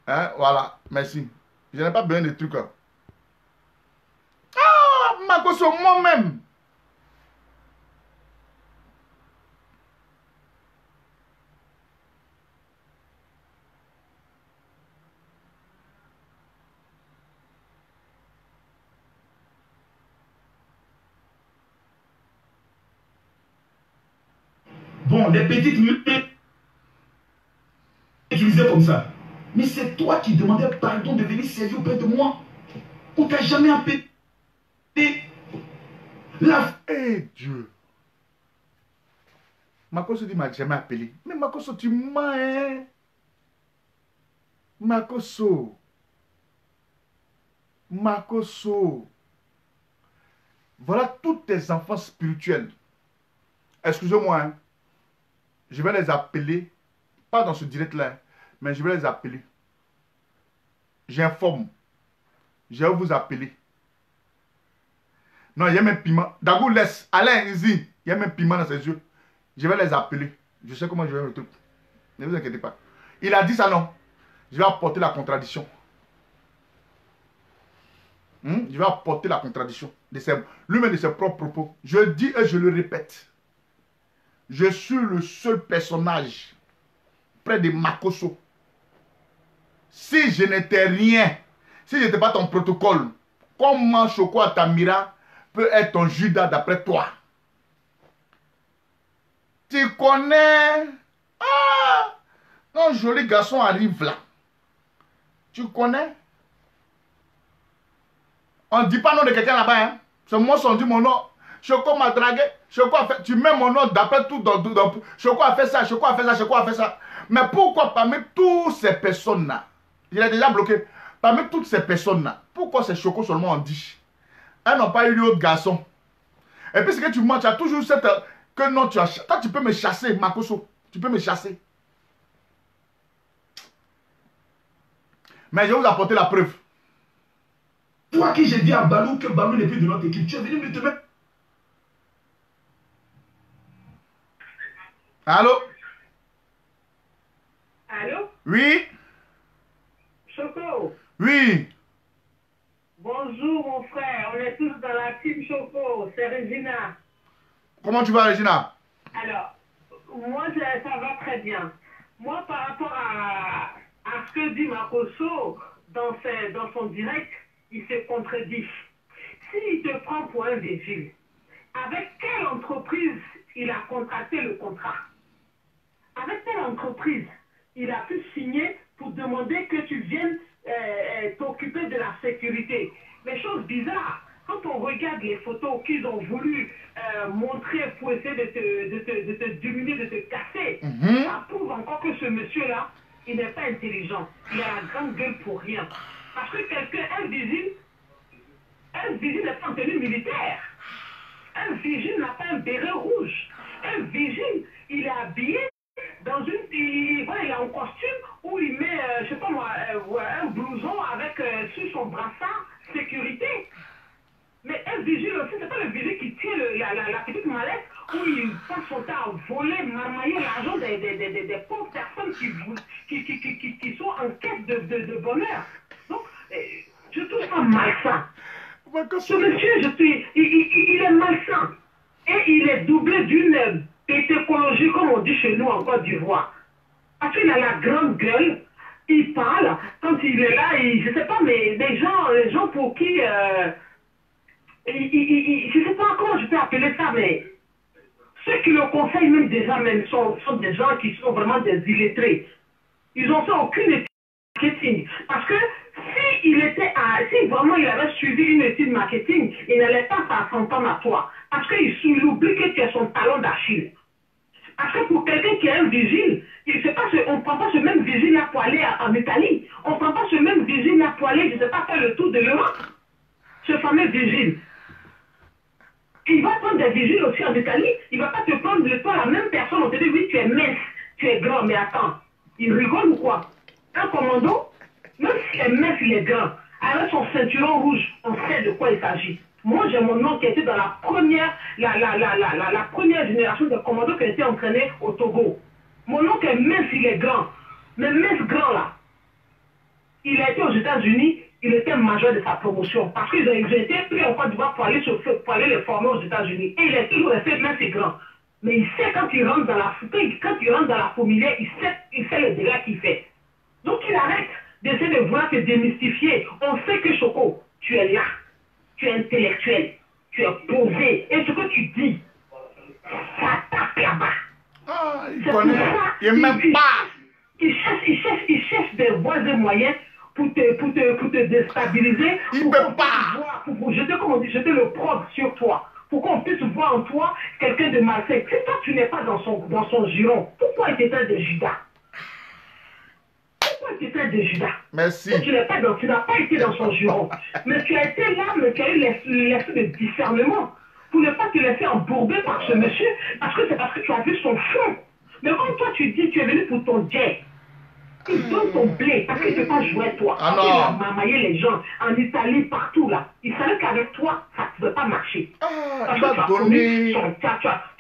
Hein, voilà, merci. Je n'ai pas besoin de trucs là. Ah, Makoso, moi-même. Bon, les petites minutes utilisées comme ça. Mais c'est toi qui demandais pardon de venir servir auprès de moi. On t'a jamais appelé. Eh Dieu. Makoso dit, m'a jamais appelé. Mais Makoso, tu mens, hein? Makoso. Voilà tous tes enfants spirituels. Excusez-moi, hein? Je vais les appeler, pas dans ce direct-là, mais je vais les appeler. J'informe. Je vais vous appeler. Non, il y a même piment. D'abord, laisse. Alain, Izzy, il y a même piment dans ses yeux. Je vais les appeler. Je sais comment je vais le truc. Ne vous inquiétez pas. Il a dit ça, non? Je vais apporter la contradiction. Je vais apporter la contradiction de lui-même de ses propres propos. Je le dis et je le répète. Je suis le seul personnage près de Makoso. Si je n'étais rien, si je n'étais pas ton protocole, comment Choco Tamira peut être ton Judas d'après toi? Tu connais? Ah! Un joli garçon arrive là. Tu connais? On ne dit pas nom de quelqu'un là-bas. Hein? C'est moi qui dit mon nom. Choco m'a dragué. Choco a fait. Tu mets mon nom d'après tout. Choco a fait ça. Choco a fait ça. Choco a fait ça. Mais pourquoi parmi toutes ces personnes-là, il est déjà bloqué. Parmi toutes ces personnes-là, pourquoi c'est Choco seulement on dit? Elles n'ont pas eu d'autres garçons. Et puis ce que tu mens, tu as toujours cette. Que non, tu as. Toi, tu peux me chasser, Makoso. Tu peux me chasser. Mais je vais vous apporter la preuve. Toi qui j'ai dit à Balou que Balou n'est plus de notre équipe, tu es venu me te mettre. Allô? Allô? Oui? Choco? Oui? Bonjour mon frère, on est tous dans la team Choco, c'est Regina. Comment tu vas, Regina? Alors, Moi, ça va très bien. Moi, par rapport à ce que dit Makoso dans son direct, il se contredit. S'il te prend pour un vigile, avec quelle entreprise il a contracté le contrat? Avec quelle entreprise il a pu signer pour demander que tu viennes t'occuper de la sécurité? Les choses bizarres, quand on regarde les photos qu'ils ont voulu montrer pour essayer de te diminuer, de te casser, ça prouve encore que ce monsieur-là, il n'est pas intelligent. Il a la grande gueule pour rien. Parce que un vigile n'est pas en tenue militaire. Un vigile n'a pas un béret rouge. Un vigile, il est habillé dans il est en costume où il met, je sais pas moi, un blouson avec sur son brassard sécurité. Mais un vigile aussi, c'est pas le vigile qui tient la petite mallette où il passe son temps à voler, marmailler l'argent des pauvres personnes qui sont en quête de bonheur. Donc, je trouve ça malsain. Ce monsieur, il est malsain. Et il est doublé d'une pétécologie, comme on dit chez nous en Côte d'Ivoire. Parce qu'il a la grande gueule, il parle, quand il est là, je sais pas, mais les gens pour qui, je sais pas comment je peux appeler ça, mais ceux qui le conseillent même déjà sont des gens qui sont vraiment des illettrés. Ils n'ont fait aucune étude marketing. Parce que si vraiment il avait suivi une étude marketing, il n'allait pas s'entendre à toi. Parce qu'il oublie que tu es son talon d'Achille. Parce que pour quelqu'un qui est un vigile, on ne prend pas ce même vigile-là pour aller en Italie. On ne prend pas ce même vigile-là pour aller, je ne sais pas, faire le tour de l'Europe. Ce fameux vigile. Il va prendre des vigiles aussi en Italie. Il ne va pas te prendre toi, la même personne. On te dit, oui, tu es mince, tu es grand, mais attends. Il rigole ou quoi? Un commando, même s'il est mince, il est grand. Avec son ceinturon rouge, on sait de quoi il s'agit. Moi, j'ai mon oncle qui était dans la première génération de commandos qui a été entraîné au Togo. Mon oncle est mince, il est grand. Mais mince grand là, il a été aux États-Unis, il était major de sa promotion. Parce qu'ils ont été pris en Côte d'Ivoire pour aller les former aux États-Unis. Et il est toujours resté mince et grand. Mais il sait quand il rentre dans la fourmilière, il sait le dégât qu'il fait. Donc il arrête d'essayer de vouloir te démystifier. On sait que Choco, tu es là. Tu es intellectuel, tu es posé, et ce que tu dis, ça tape là-bas. Ah, il connaît, il même pas. Il cherche des voies et moyens pour te déstabiliser, il peut pas. Pour jeter, comme on dit, jeter le propre sur toi, pour qu'on puisse voir en toi quelqu'un de malsain. Si toi tu n'es pas dans son giron, pourquoi il t'éteint de Judas? Tu étais de Judas. Merci. Tu n'as pas été dans son giron. Mais tu as été là, mais tu as eu l'esprit de discernement. Pour ne pas te laisser embourber par ce monsieur, parce que c'est parce que tu as vu son fond. Mais quand toi tu dis tu es venu pour ton jet, il donne ton blé, parce qu'il ne peut pas jouer toi. Ah il a non. marmaillé les gens en Italie, partout là. Il savait qu'avec toi, ça ne pouvait pas marcher. Ah, Parce que tu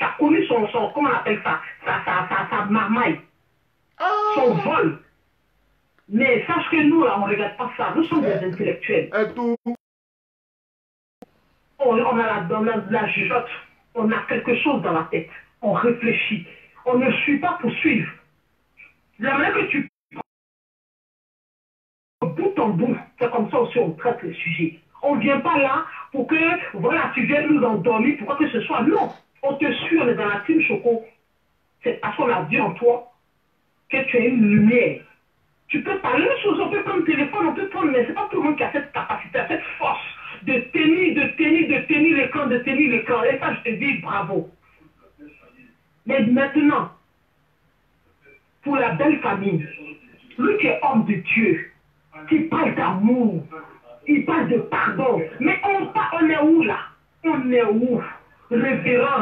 as connu son, comment on appelle ça, sa marmaille, son vol. Mais sache que nous, là, on ne regarde pas ça. Nous sommes des intellectuels. Et tout. On a la jugeote. On a quelque chose dans la tête. On réfléchit. On ne suit pas pour suivre. La manière que tu bout en bout, c'est comme ça aussi on traite le sujet. On ne vient pas là pour que, voilà, tu viennes nous endormir, pour que ce soit. Non. On te suit, on est dans la team Choco. C'est parce qu'on a vu en toi que tu as une lumière. Tu peux parler de choses, on peut prendre le téléphone, on peut prendre, mais c'est pas tout le monde qui a cette capacité, cette force de tenir l'écran, Et ça, je te dis bravo. Mais maintenant, pour la belle famille, lui qui est homme de Dieu, qui parle d'amour, il parle de pardon. Mais on est où là? On est où? Révérend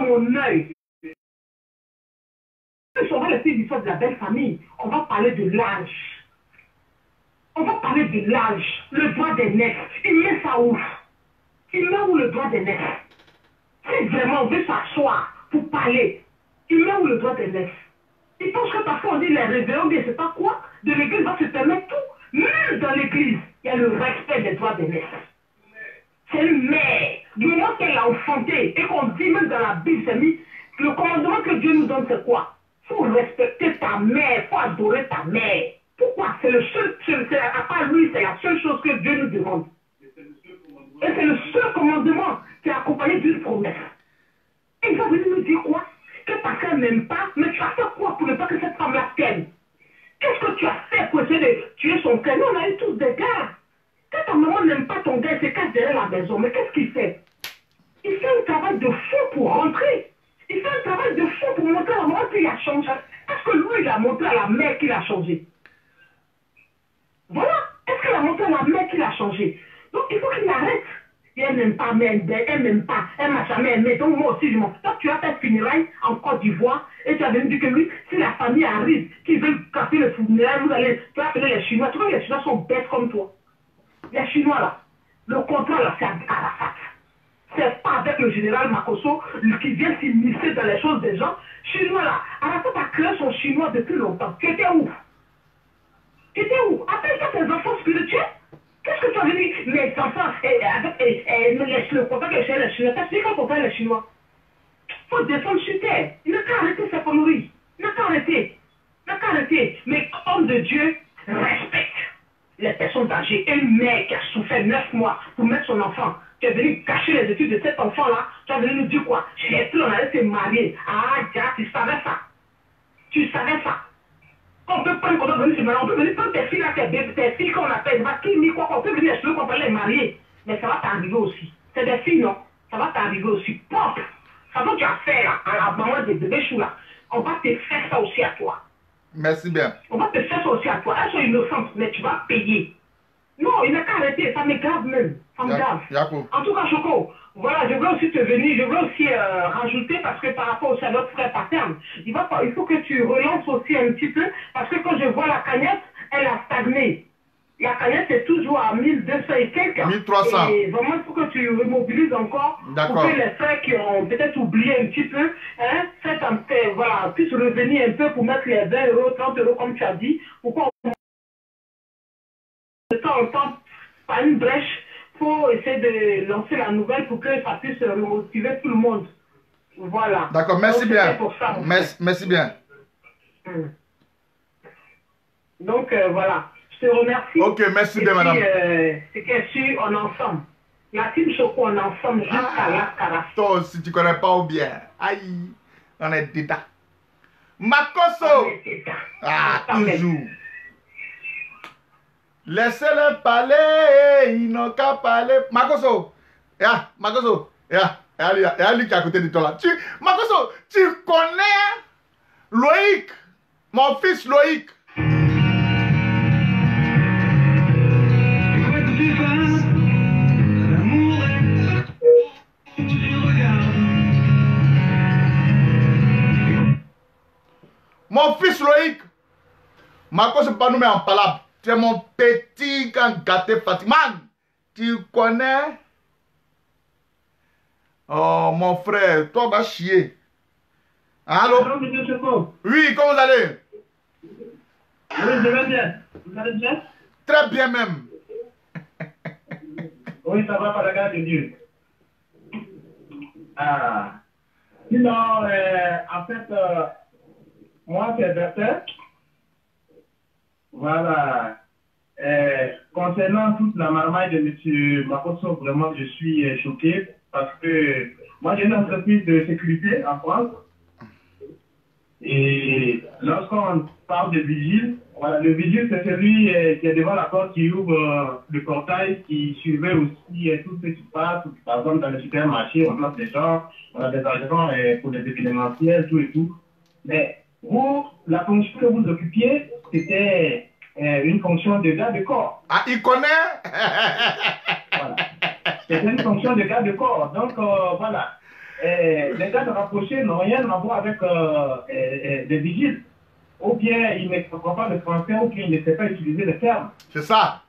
mon œil. On va laisser l'histoire de la belle famille. On va parler de l'âge. Le droit des nefs. Il met ça où? Il met où le droit des nefs? Si vraiment on veut s'asseoir pour parler, il met où le droit des nefs? Il pense que parfois on dit les révérends, mais c'est pas quoi? De l'église va se permettre tout. Même dans l'église, il y a le respect des droits des nefs. C'est une mère. Du moment qu'elle a enfanté et qu'on dit même dans la Bible, c'est mis Le commandement que Dieu nous donne, c'est quoi? Il faut respecter ta mère, il faut adorer ta mère. Pourquoi? C'est le seul, à part lui, c'est la seule chose que Dieu nous demande. Et c'est le seul commandement qui est accompagné d'une promesse. Et il va venir nous dire quoi? Que parce qu'elle n'aime pas, mais tu as fait quoi pour ne pas que cette femme-là t'aime? Qu'est-ce que tu as fait pour essayer de tuer son cœur? Nous, on a eu tous des gars. Quand ta maman n'aime pas ton gars, il se cache derrière la maison. Mais qu'est-ce qu'il fait? Il fait un travail de fou pour rentrer. Il fait un travail de fou pour montrer à la maman qu'il a changé. Est-ce que lui, il a montré à la mère qu'il a changé? Voilà. Est-ce qu'il a montré à la mère qu'il a changé? Donc, il faut qu'il arrête. Et elle n'aime pas, mais elle n'aime pas. Elle m'a jamais aimé. Donc, moi aussi, je m'en fous. Toi, tu as fait funérailles en Côte d'Ivoire et tu as venu dire que lui, si la famille arrive, qu'ils veulent casser le funérailles, tu vas appeler les Chinois. Tu vois, les Chinois sont bêtes comme toi. Les Chinois, là, le contrat, là, c'est avec Arafat. C'est pas avec le général Makosso qui vient s'immiscer dans les choses des gens. Chinois, là, Arafat a créé son chinois depuis longtemps. Tu étais où? Tu étais où? Appelle-toi tes enfants spirituels. Qu'est-ce que tu as venu? Mes enfants, le contact avec les Chinois. T'as expliqué qu'on parle les Chinois. Il faut descendre sur terre. Il n'a qu'à arrêter sa connerie. Il n'a qu'à arrêter. Il n'a qu'à arrêter. Mais homme de Dieu, respecte les personnes âgées. Une mère qui a souffert 9 mois pour mettre son enfant. Tu es venu cacher les études de cet enfant-là. Tu es venu nous dire quoi? J'ai pris, on allait se marier. Ah, Dia, tu savais ça. Tu savais ça. On peut prendre qu'on doit venir se marier. On peut venir prendre tes filles là, tes filles qu'on appelle. On peut venir essayer qu'on peut les marier. Mais ça va t'arriver aussi. C'est des filles, non? Ça va t'arriver aussi. Propre. Ça va tu as fait là, à la maman des bébés choux là. On va te faire ça aussi à toi. Merci bien. On va te faire ça aussi à toi. Elles sont innocentes, mais tu vas payer. Non, il n'a qu'à arrêter. Ça m'égrave même. Ça me grave. En tout cas, Choco, voilà, je veux aussi te venir, je veux aussi rajouter, parce que par rapport aussi à notre frère paterne, il faut que tu relances aussi un petit peu, parce que quand je vois la cagnotte, elle a stagné. La cagnotte est toujours à 1200 et quelques. 1300. Et vraiment, il faut que tu remobilises encore pour que les frères qui ont peut-être oublié un petit peu, hein, voilà, puissent revenir un peu pour mettre les 20 euros, 30 euros, comme tu as dit. Pourquoi de temps en temps, par une brèche, il faut essayer de lancer la nouvelle pour que ça puisse remotiver tout le monde. Voilà. D'accord, merci bien. Pour ça, merci bien. Donc, voilà. Je te remercie. Ok, merci bien, madame. C'est qu'elle suit en ensemble. La team Choco en ensemble jusqu'à la carafe. Toi aussi, tu connais pas ou bien. Aïe, on est dedans. Makosso. Ah, toujours. Laissez-le parler, ils n'ont qu'à parler. Makosso, Makosso, il y a lui qui est à côté de toi là. Makosso, tu connais Loïc, mon fils Loïc. Mon fils Loïc, Makosso pas nous met en palabre. Tu es mon petit gars gâté fatigué. Man, tu connais? Oh, mon frère, toi vas chier. Allô? Bonjour, monsieur Choco. Oui, comment vous allez? Oui, je vais bien. Vous allez bien? Très bien même. Oui, ça va par la grâce de Dieu. Ah. Sinon, en fait, moi, c'est Bertin. Voilà. Concernant toute la marmaille de M. Makosso, vraiment, je suis choqué parce que moi, j'ai une entreprise de sécurité en France. Et lorsqu'on parle de vigile, voilà, le vigile, c'est celui qui est devant la porte, qui ouvre le portail, qui surveille aussi tout ce qui se passe. Par exemple, dans le supermarché, on place des gens, on a des agents pour les événementiels, tout et tout. Mais vous, la fonction que vous occupiez, c'était une fonction de garde de corps. Ah, il connaît? Voilà. C'était une fonction de garde de corps. Donc, voilà. Les gardes rapprochés n'ont rien à voir avec des vigiles. Ou bien ils ne comprennent pas le français, ou bien ils ne savent pas utiliser le terme. C'est ça.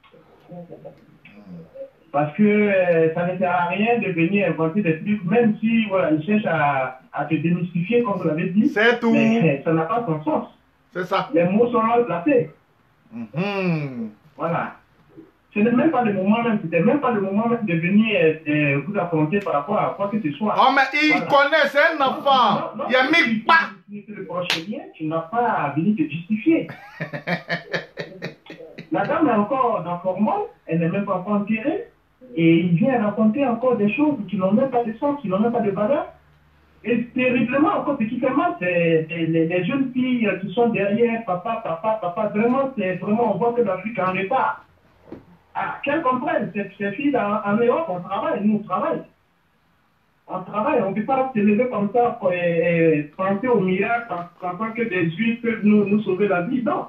Parce que ça ne sert à rien de venir inventer des trucs, même si voilà, ils cherchent à te démystifier, comme vous l'avez dit. C'est tout. Mais ça n'a pas son sens. C'est ça. Les mots sont mal placés. Mm-hmm. Voilà. Ce n'est même pas le moment même, c'était même pas le moment même de venir vous affronter par rapport à quoi que ce soit. Oh, mais il connaît, c'est un enfant. Il a mis pas. Tu te reproches bien, tu n'as pas à venir te justifier. La dame est encore dans l'hormone, elle n'est même pas encore enterrée, et il vient raconter encore des choses qui n'ont même pas de sens, qui n'ont même pas de valeur. Et terriblement, encore, ce qui fait mal, c'est les jeunes filles qui sont derrière, papa, vraiment, c'est vraiment, on voit que l'Afrique est en retard. Ah, qu'elles comprennent, ces filles en Europe, on travaille, nous, on travaille. On travaille, on ne peut pas se lever comme ça et penser au miracle, pensant que des juifs peuvent nous sauver la vie. Non.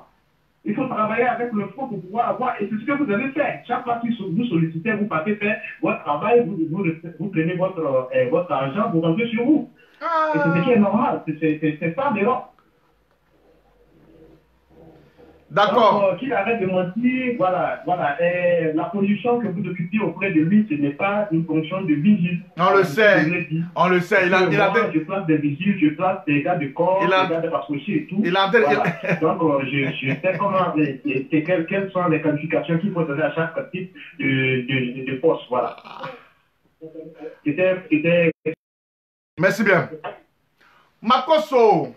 Il faut travailler avec le front pour pouvoir avoir, et c'est ce que vous avez fait. Chaque fois que vous sollicitez, vous partez faire votre travail, vous prenez votre argent, vous rentrez chez vous. Et c'est ce qui est normal, c'est ça l'Europe. D'accord. Qu'il arrête de mentir, voilà. Et la position que vous occupez auprès de lui, ce n'est pas une fonction de vigile. On le sait. On le sait. Je place des vigiles, je place des gars de corps, des gars de rapprochés et tout. Voilà. Donc, je sais comment, quelles sont les qualifications qu'il faut donner à chaque type de poste. Voilà. Merci bien. Makoso,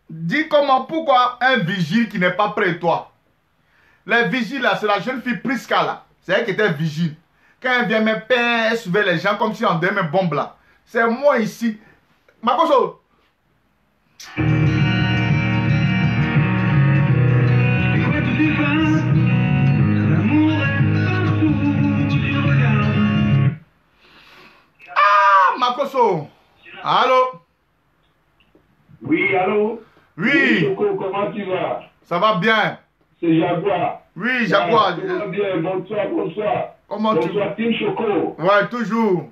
dis pourquoi un vigile qui n'est pas près de toi. Les vigiles là, c'est la jeune fille Priska là. C'est elle qui était vigile. Quand elle vient me peindre, elle suivait les gens comme si on donnait mes bombes là. C'est moi ici. Makoso. Ah, Makoso. Allô? Oui, allô? Oui. Choco, comment tu vas? Ça va bien. C'est Jaguar. Oui, Jaguar. Ça va bien, bonsoir. Comment bonsoir, Team Choco. Ouais, toujours.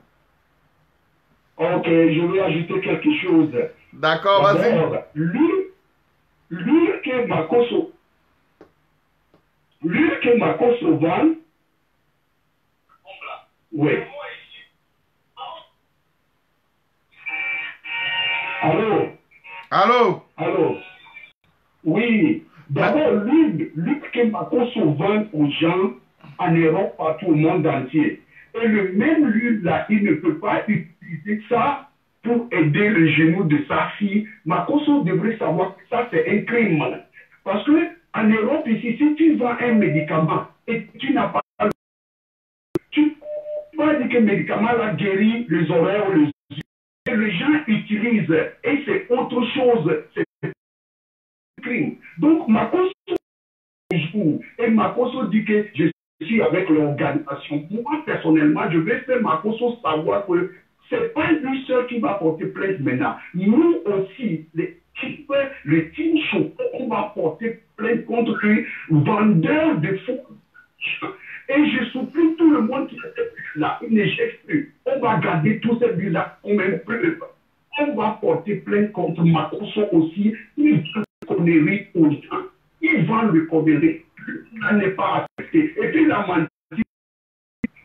Ok, je vais ajouter quelque chose. D'accord, vas-y. Lui que Makoso vend. Oui. Allô? Oui. D'abord, lui que Makoso vend aux gens en Europe, partout au monde entier. Et le même lui là, il ne peut pas utiliser ça pour aider le genou de sa fille. Makoso devrait savoir que ça, c'est un crime. Parce que en Europe, ici, si tu vends un médicament et tu n'as pas... Tu ne peux pas dire que le médicament là guérit les oreilles ou les yeux. Et les gens utilisent. Et c'est autre chose. C'est un crime. Donc, Makoso et Makoso dit que je suis avec l'organisation. Moi, personnellement, je vais faire Makoso savoir que ce n'est pas lui seul qui va porter plainte maintenant. Nous aussi, le team Choco, on va porter plainte contre lui, vendeur de faux. Et je supplie tout le monde qui est là, il n'échec plus. On va garder tous ces billes-là comme un preuve. On va porter plainte contre Makoso aussi. Il vend le connerie aux gens. Il vend le connerie. Ça n'est pas accepté. Et puis la mentalité,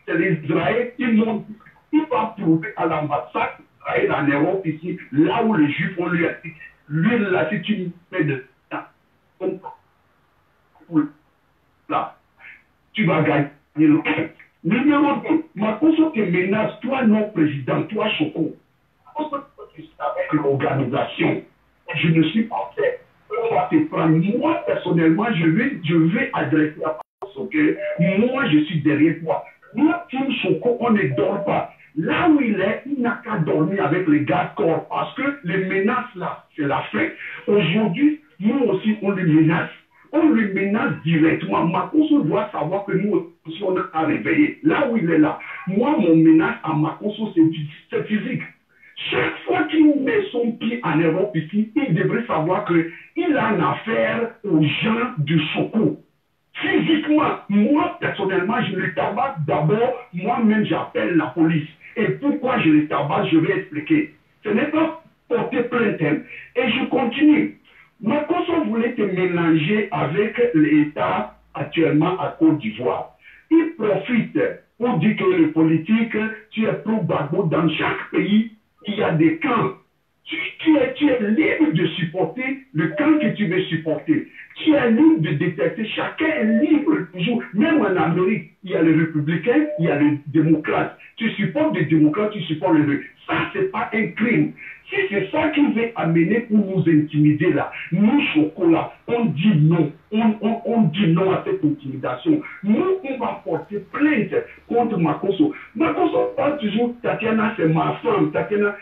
c'est les Israéliens qui montent. Il va prouver à l'ambassade d'Israël en Europe ici, là où les Juifs ont lui a dit, lui là, si tu mets de là, tu vas gagner le cas. Numéro 2, Makoso te menace, toi non président, toi Choco. Avec l'organisation, je ne suis pas fait. On va te prendre. Moi, personnellement, je vais adresser à Makoso que moi, je suis derrière toi. Nous, Team Choco, on ne dort pas. Là où il est, il n'a qu'à dormir avec les gars corps. Parce que les menaces là, c'est la fin. Aujourd'hui, nous aussi, on les menace. On les menace directement. Makoso doit savoir que nous aussi, on a à réveiller. Là où il est là. Moi, mon menace à Makoso, c'est physique. Chaque fois qu'il met son pied en Europe ici, il devrait savoir qu'il a une affaire aux gens de Choco. Physiquement, moi, personnellement, je le tabasse d'abord, moi-même, j'appelle la police. Et pourquoi je le tabasse, je vais expliquer. Ce n'est pas porter plainte. Et je continue. Makoso voulait te mélanger avec l'État actuellement à Côte d'Ivoire. Il profite pour dire que les politiques, tu es pro Gbagbo dans chaque pays. Il y a des camps. Tu es libre de supporter le camp que tu veux supporter. Tu es libre de détecter. Chacun est libre toujours. Même en Amérique, il y a les républicains, il y a les démocrates. Tu supportes les démocrates, tu supportes les républicains. Ça, c'est pas un crime. Si c'est ça qui veut amener pour nous intimider là, nous, Chocolat, on dit non. On dit non à cette intimidation. Nous, on va porter plainte contre Makosso. Makosso parle toujours, Tatiana, c'est ma femme. Tatiana,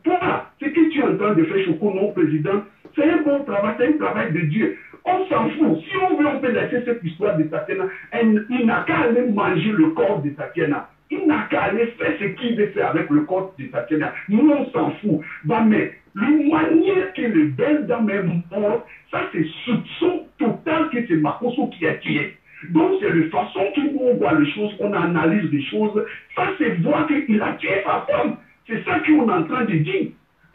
toi, ce que tu es en train de faire, Choco, non, président, c'est un bon travail, c'est un travail de Dieu. On s'en fout. Si on veut, on peut laisser cette histoire de Tatiana. Il n'a qu'à aller manger le corps de Tatiana. Il n'a qu'à aller faire ce qu'il veut faire avec le corps de Tatiana. Nous, on s'en fout. Bah, mais la manière que le belle dame est morte, ça, c'est soupçon total que c'est Makosso qui a tué. Donc, c'est la façon que nous, on voit les choses, on analyse les choses. Ça, c'est voir qu'il a tué sa femme. C'est ça qu'on est en train de dire.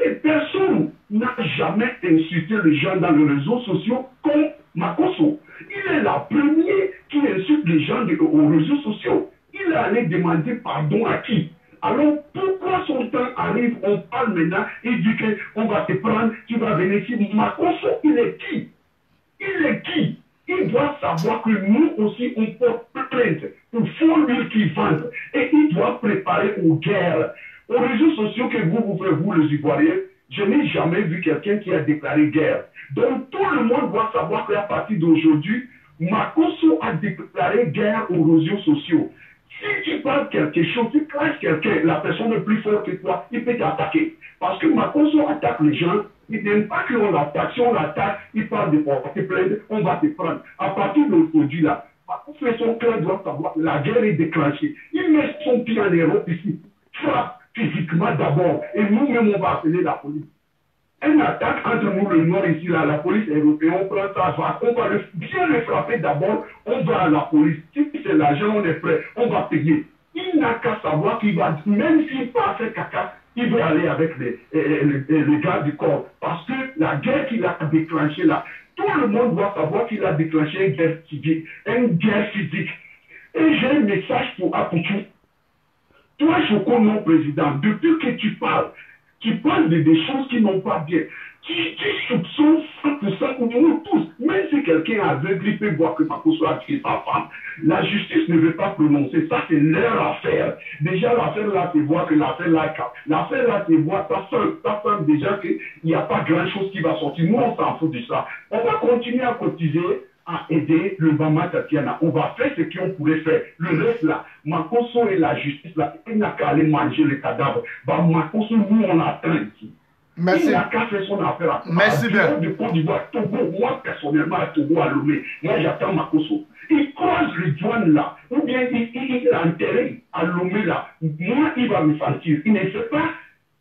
Et personne n'a jamais insulté les gens dans les réseaux sociaux comme Makosso. Il est la première qui insulte les gens aux réseaux sociaux. Il est allé demander pardon à qui? Alors, pourquoi son temps arrive, on parle maintenant, il dit qu'on va te prendre, tu vas venir ici. Makosso, il est qui? Il est qui? Il doit savoir que nous aussi, on porte plainte pour fond l'huile qui vente. Et il doit préparer aux guerres. Aux réseaux sociaux que vous faites, vous les Ivoiriens, je n'ai jamais vu quelqu'un qui a déclaré guerre. Donc, tout le monde doit savoir qu'à partir d'aujourd'hui, Makosso a déclaré guerre aux réseaux sociaux. Si tu parles quelque chose, tu clashes quelqu'un, la personne est plus forte que toi, il peut t'attaquer. Parce que Makosso attaque les gens, il n'aime pas qu'on l'attaque. Si on l'attaque, il parle de porter plainte, on va te prendre. À partir d'aujourd'hui, là, Makosso fait son cœur doit savoir que la guerre est déclenchée. Il met son pied en Europe ici, frappe physiquement d'abord, et nous-mêmes, on va appeler la police. Une attaque entre nous, le Nord ici, là, la police européenne, on prend ça, on va bien le frapper d'abord, on va à la police. Si c'est l'argent, on est prêt, on va payer. Il n'a qu'à savoir qu'il va, même s'il part faire caca, il veut aller avec les gars du corps. Parce que la guerre qu'il a déclenchée là, tout le monde doit savoir qu'il a déclenché une guerre civile, une guerre physique. Et j'ai un message pour Apoutou. Toi, Choco, non président, depuis que tu parles de des choses qui n'ont pas bien. Tu soupçonnes 100% ou nous tous. Même si quelqu'un est aveugle, il peut voir que Makosso a tué sa femme. La justice ne veut pas prononcer. Ça, c'est leur affaire. Déjà, l'affaire là, tu vois que l'affaire là, tu vois, ta femme déjà qu'il n'y a pas grand-chose qui va sortir. Nous, on s'en fout de ça. On va continuer à cotiser, à aider le Mama Tatiana. On va faire ce qu'on pourrait faire. Le reste là, Makosso et la justice là, il n'a qu'à aller manger les cadavres. Bah, Makosso, nous, on attend ici. Merci. Il n'a qu'à faire son affaire. Merci bien. De Côte d'Ivoire, Togo, moi, personnellement, à Togo, à Lomé, moi, j'attends Makosso. Il croise les douanes là, ou bien il est enterré à Lomé là. Moi, il va me sentir. Il ne sait pas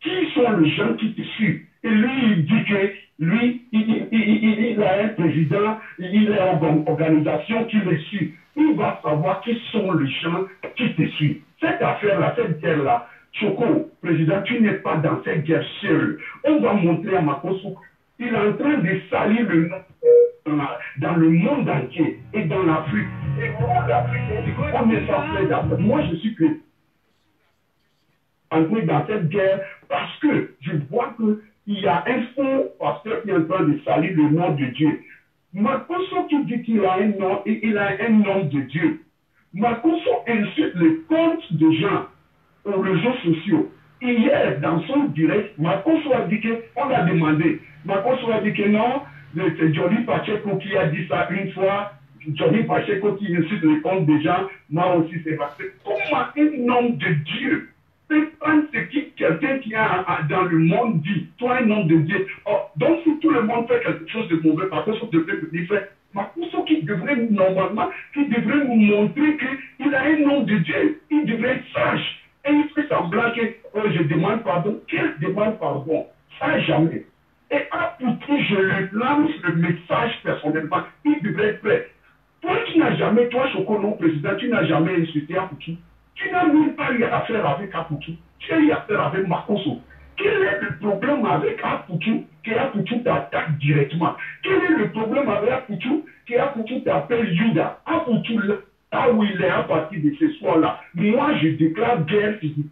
qui sont les gens qui te suivent. Et lui, il dit que lui, il a un président, il a une organisation qui le suit. Il va savoir qui sont les gens qui te suivent. Cette affaire-là, cette guerre-là, Choco, président, tu n'es pas dans cette guerre seule. On va montrer à Makosso, il est en train de salir le nom dans le monde entier et dans l'Afrique. Et moi, l'Afrique, on est sans d'Afrique. Moi, je suis que entré dans cette guerre parce que je vois qu'il y a un faux pasteur qui est en train de salir le nom de Dieu. Makosso qui dit qu'il a un nom et il a un nom de Dieu. Makosso insulte les comptes de gens aux réseaux sociaux. Hier, dans son direct, Makosso a dit qu'on a demandé. Makosso a dit que non, c'est Johnny Pacheco qui a dit ça une fois. Johnny Pacheco qui insulte les comptes des gens. Moi aussi, c'est parce que comment un nom de Dieu peut prendre ce que quelqu'un qui a dans le monde dit, toi un nom de Dieu. Oh, donc si tout le monde fait quelque chose de mauvais, Makosso devrait venir faire. Makosso qui devrait normalement, qui devrait nous montrer qu'il a un nom de Dieu. Il devrait être sage. Et il fait semblant que je demande pardon. Quel demande pardon? Ça jamais. Et à Poutou, je lui lance le message personnellement. Il devrait être prêt. Toi qui n'as jamais, toi Choco, non président, tu n'as jamais insulté Apoutou. Tu n'as même pas eu affaire avec Apoutou. Tu as eu affaire avec Makosso. Quel est le problème avec Apoutou que Apoutou t'attaque directement? Quel est le problème avec Apoutou que Apoutou t'appelle Yuda? Apoutou, là où il est à partir de ce soir-là, moi je déclare guerre physique.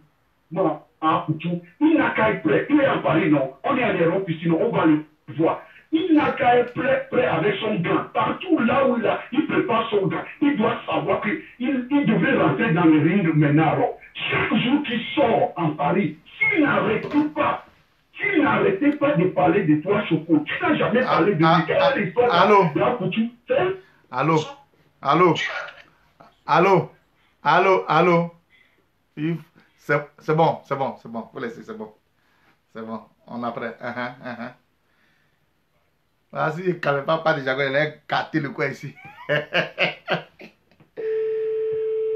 Moi, à Poutou. Il n'a qu'à être prêt. Il est en Paris, non. On est à l'Europe ici, non. On va le voir. Il n'a qu'à être prêt avec son gain. Partout là où il prépare son gain, il doit savoir qu'il devait rentrer dans le ring maintenant. Alors, chaque jour qu'il sort en Paris, s'il n'arrêtait pas de parler de toi, Choco, tu n'as jamais parlé de lui. Quelle est l'histoire de Poutou? Allô. C'est bon. Vous laissez, c'est bon. C'est bon. On a prêt. Ah, si je ne calme pas déjà, il a gâté le coin ici.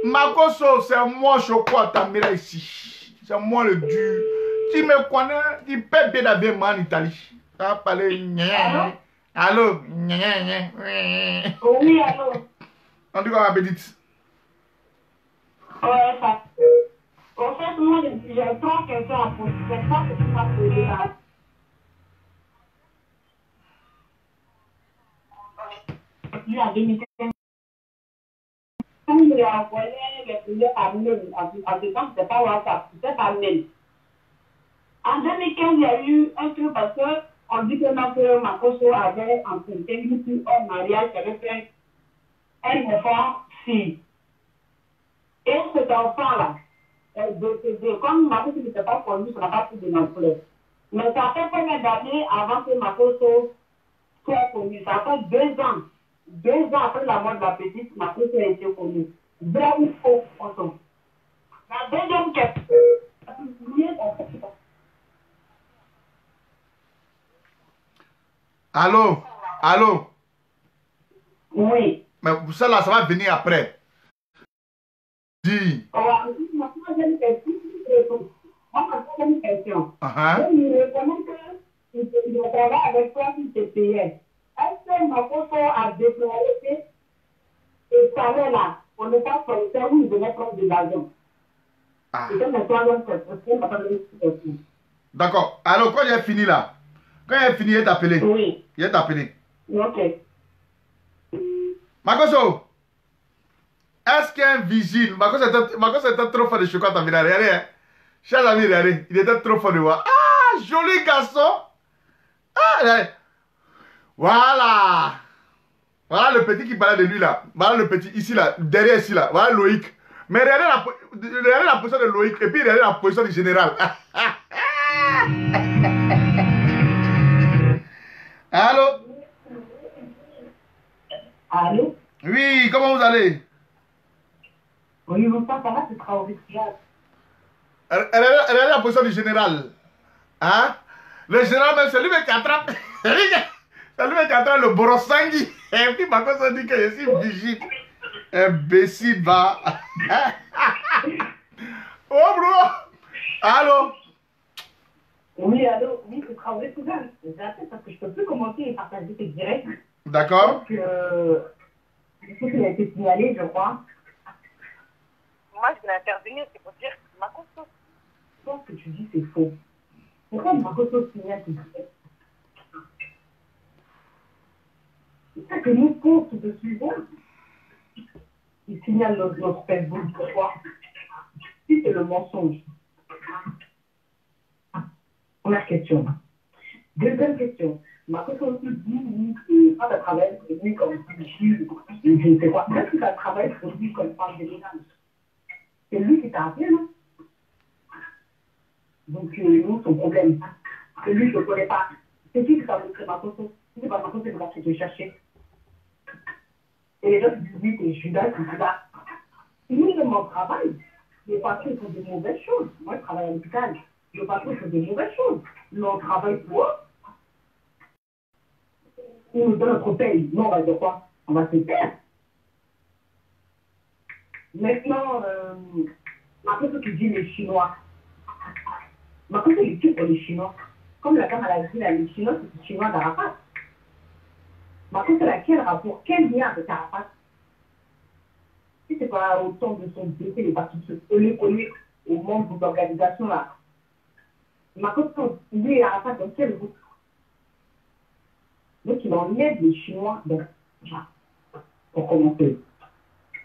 Makoso, c'est moi, Choco, à ta mère ici. C'est moi le dur. Tu me connais, tu peux bien d'habiller moi en Italie. Tu vas parler. Allô? Oui, allô? On dit quoi, ma petite? Ouais, ça. En fait, moi, j'ai 3 questions à poser. C'est ça que tu m'as posé là. Lui, en 2015, quand il a envoyé les plusieurs par mail, en dedans, c'était pas WhatsApp, c'était par mail. En 2015, il y a eu un truc parce qu'on dit que Makoso avait emprunté un mariage avec un enfant fille. Et cet enfant-là, comme Makoso n'était pas connu, ça n'a pas pris de l'ampleur. Mais ça fait combien d'années avant que Makoso soit connu? Ça fait 2 ans. 2 ans après la mort de la petite, Makoso a été connu. Vrai ou faux, Otto? La deuxième question. Allô? Oui. Mais ça là, ça va venir après. Dis. Moi, j'ai une question. Il reconnaît qu'il travaille avec toi qui te payait. Est-ce que Makoso a déployé ce salaire-là pour ne pas sortir où il devait prendre de l'argent? C'est une troisième question. D'accord. Alors, quand j'ai fini là, quand il a fini, il est appelé. Oui. Il est appelé. Ok. Makoso, est-ce qu'il y a un vigile? Makoso était trop fort de chocolat. Regardez, hein. Chers amis, regardez. Il était trop fort de voir. Ah, joli garçon. Ah, regardez. Voilà. Voilà le petit qui parlait de lui là. Voilà le petit ici là, derrière ici là. Voilà Loïc. Mais regardez la position de Loïc et puis regardez la position du général. Allô? Allô? Oui, comment vous allez? Oui, ça va, c'est très original. Regardez la position du général. Hein? Le général, même, c'est lui qui attrape. C'est lui qui attrape le Borosangui. Et puis, Makoso dit que je suis vigile. Imbécile, va. Oh, bro. Allô? Oui, allô? Oui, c'est très original. J'ai appelé parce que je ne peux plus commenter et partager tes directs. D'accord. Donc, il a été signalé, je crois. Moi, je vais intervenir, c'est pour dire Makoso. Je pense que tu dis c'est faux. Pourquoi Makoso signale tes directs? C'est ça que nous, comptes de suivre. Il signale notre Facebook. Pourquoi? Si c'est le mensonge. Première question. Deuxième question. Makoso aussi dit que quand elle travaille pour lui comme vigile, je ne sais quoi. Est-ce que ça travaille pour lui comme femme de ménage? C'est lui qui t'a appelé, non? Donc, nous, son problème, c'est lui, je ne connais pas. C'est qui t'a montré Makoso? Si c'est pas Makoso, c'est le gars qui te cherchait. Et les gens qui disent, oui, c'est Judas, c'est Judas. Nous, de mon travail, les patrons font de mauvaises choses. Moi, je travaille à l'hôpital. Les patrons font de mauvaises choses. Nous, on travaille pour eux. Ils nous donnent notre paye. Nous, on va dire quoi? On va se taire. Maintenant, Makoso qui dit les Chinois. Makoso, il tue pour les Chinois. Comme la femme a dit, les Chinois, c'est les Chinois d'Arafat. Makoso, c'est quel rapport? Quel lien avec Arafat? Si c'est pas au temps de son décès, les partis se coller aux membres de l'organisation là. Makoso, lui et Arafat, dans quel groupe? Donc, il enlève les Chinois pour commencer.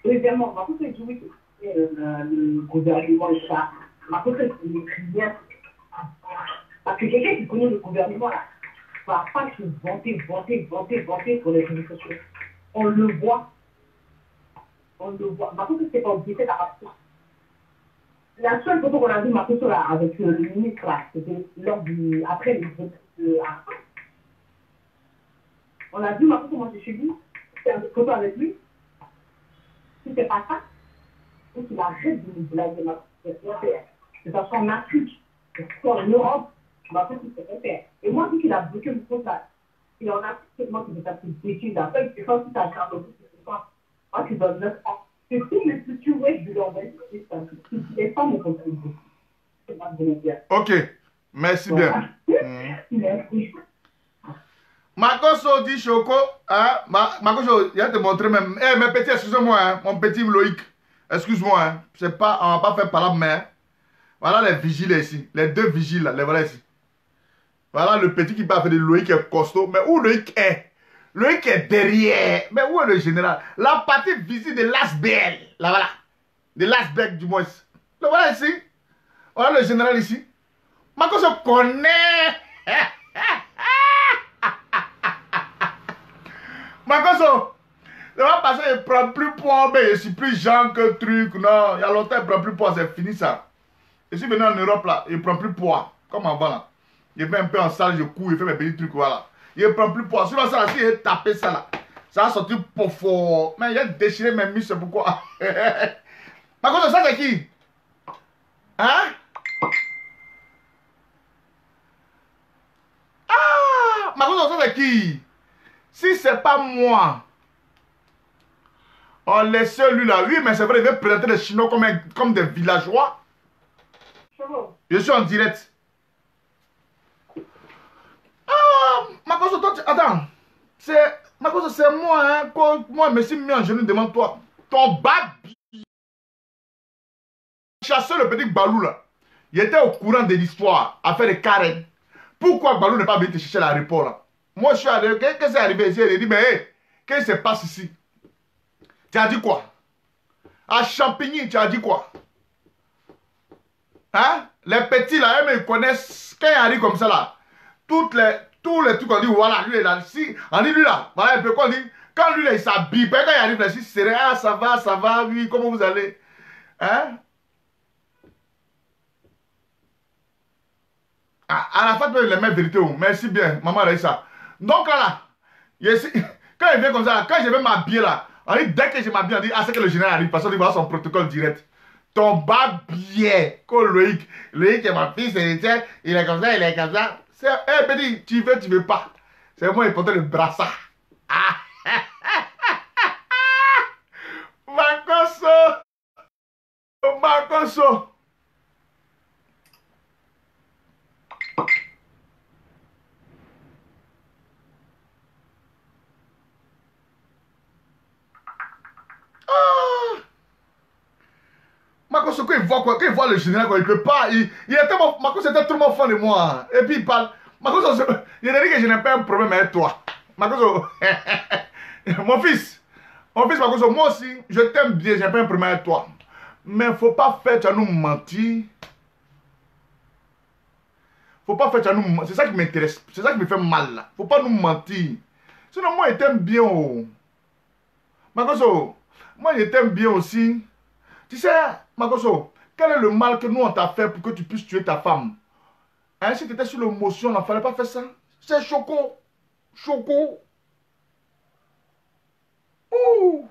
Deuxièmement, Makoso dit oui, le gouvernement et ça. Ma cause, c'est rien. Parce que quelqu'un qui connaît le gouvernement, là, ne va pas se vanter pour les réseaux sociaux. On le voit. Ma cause, c'est pas obligé d'avoir ça. La seule photo qu'on a vue, ma photo là, avec le ministre, là, c'était lors du. Après les votes de. On a vu ma photo, moi je suis lui. C'est une photo avec lui. Si c'est pas ça, il faut qu'il arrête de nous blaguer. Que ce soit en Afrique, que ce soit en Europe, ma photo, c'est faire. Et moi, vu qu'il a bloqué le compte là, il en a c'est moi qui vais taper des études. Après, il fait ça, si t'as un carreau, c'est quoi. Moi, tu donnes 9 ans. C'est tout, mais si tu veux, je lui envoie c'est ça. Si tu n'es pas mon contribution, c'est pas de bien. Ok, merci bien. Merci. Makoso dit Choco, hein, Makoso, il va te montrer même. Eh, mes petits, excusez-moi, hein, mon petit Loïc, excuse-moi, hein, c'est pas, on va pas faire par la main. Voilà les vigiles ici, les deux vigiles là, les voilà ici. Voilà le petit qui va faire de Loïc est costaud, mais où Loïc est? Loïc est derrière, mais où est le général? La partie visite de l'Asbel, là voilà, de l'Asbel du moins. Le voilà ici, voilà le général ici. Makoso connaît. Makoso, ça va passer, il ne prend plus poids, mais je suis plus Jean que truc. Non, il y a longtemps, il ne prend plus poids, c'est fini ça. Je suis venu en Europe là, il ne prend plus poids, comme avant là. Il fait un peu en salle, je cours, il fait mes petits trucs, voilà. Il ne prend plus poids. Sinon, ça, si il tapé ça là, ça va sortir pour fort. Mais il a déchiré mes muscles, c'est pourquoi. Makoso, ça c'est qui? Hein? Ah! Makoso, ça c'est qui? Si c'est pas moi, on laisse celui-là. Oui, mais c'est vrai, il veut présenter les Chinois comme des villageois. Je suis en direct. Ah, Makoso, toi, attends. Makoso, c'est moi, hein. Moi, je me suis mis en genou devant toi. Ton babi. Chasseur le petit Balou, là. Il était au courant de l'histoire, à faire des carènes. Pourquoi Balou n'est pas venu te chercher à l'aéroport, là? Moi, je suis arrivé. Qu'est-ce qui s'est arrivé ici? Il a dit, mais hé, qu'est-ce qui se passe ici? Tu as dit quoi? À Champigny, tu as dit quoi? Hein? Les petits, là, ils connaissent. Quand ils arrivent comme ça, là, tous les trucs, on dit, voilà, lui, là, si, on dit, lui, là, voilà, un peu, on dit, quand lui, là, il s'habille, quand il arrive là, si c'est ah, ça va, oui, comment vous allez? Hein? Ah, à la fin, tu les mêmes vérités, merci bien, maman Raïssa. Donc là, quand il vient comme ça, quand je vais m'habiller là, on dit dès que je m'habille, on dit, ah, c'est que le général arrive, parce qu'on dit, voilà son protocole direct. Ton bas billet, comme Loïc est ma fille, il est comme ça, il est comme ça. Eh, petit, tu veux pas. C'est moi, il porte le brassard. Ah. Makoso. Makoso, quand il voit le général, il ne peut pas. Makoso était tellement fan de moi. Et puis il parle. Makoso, il a dit que je n'ai pas un problème avec toi. Makoso, mon fils, Makoso, moi aussi, je t'aime bien, je n'ai pas un problème avec toi. Mais il ne faut pas faire, tu vas nous mentir. Faut pas faire, tu vas nous mentir. C'est ça qui m'intéresse. C'est ça qui me fait mal là. Faut pas nous mentir. Sinon, moi, je t'aime bien. Oh. Makoso, moi, je t'aime bien aussi. Tu sais, Makoso, quel est le mal que nous on t'a fait pour que tu puisses tuer ta femme? Hein, si tu étais sur l'émotion, il ne fallait pas faire ça. C'est Choco. Choco. Ouh.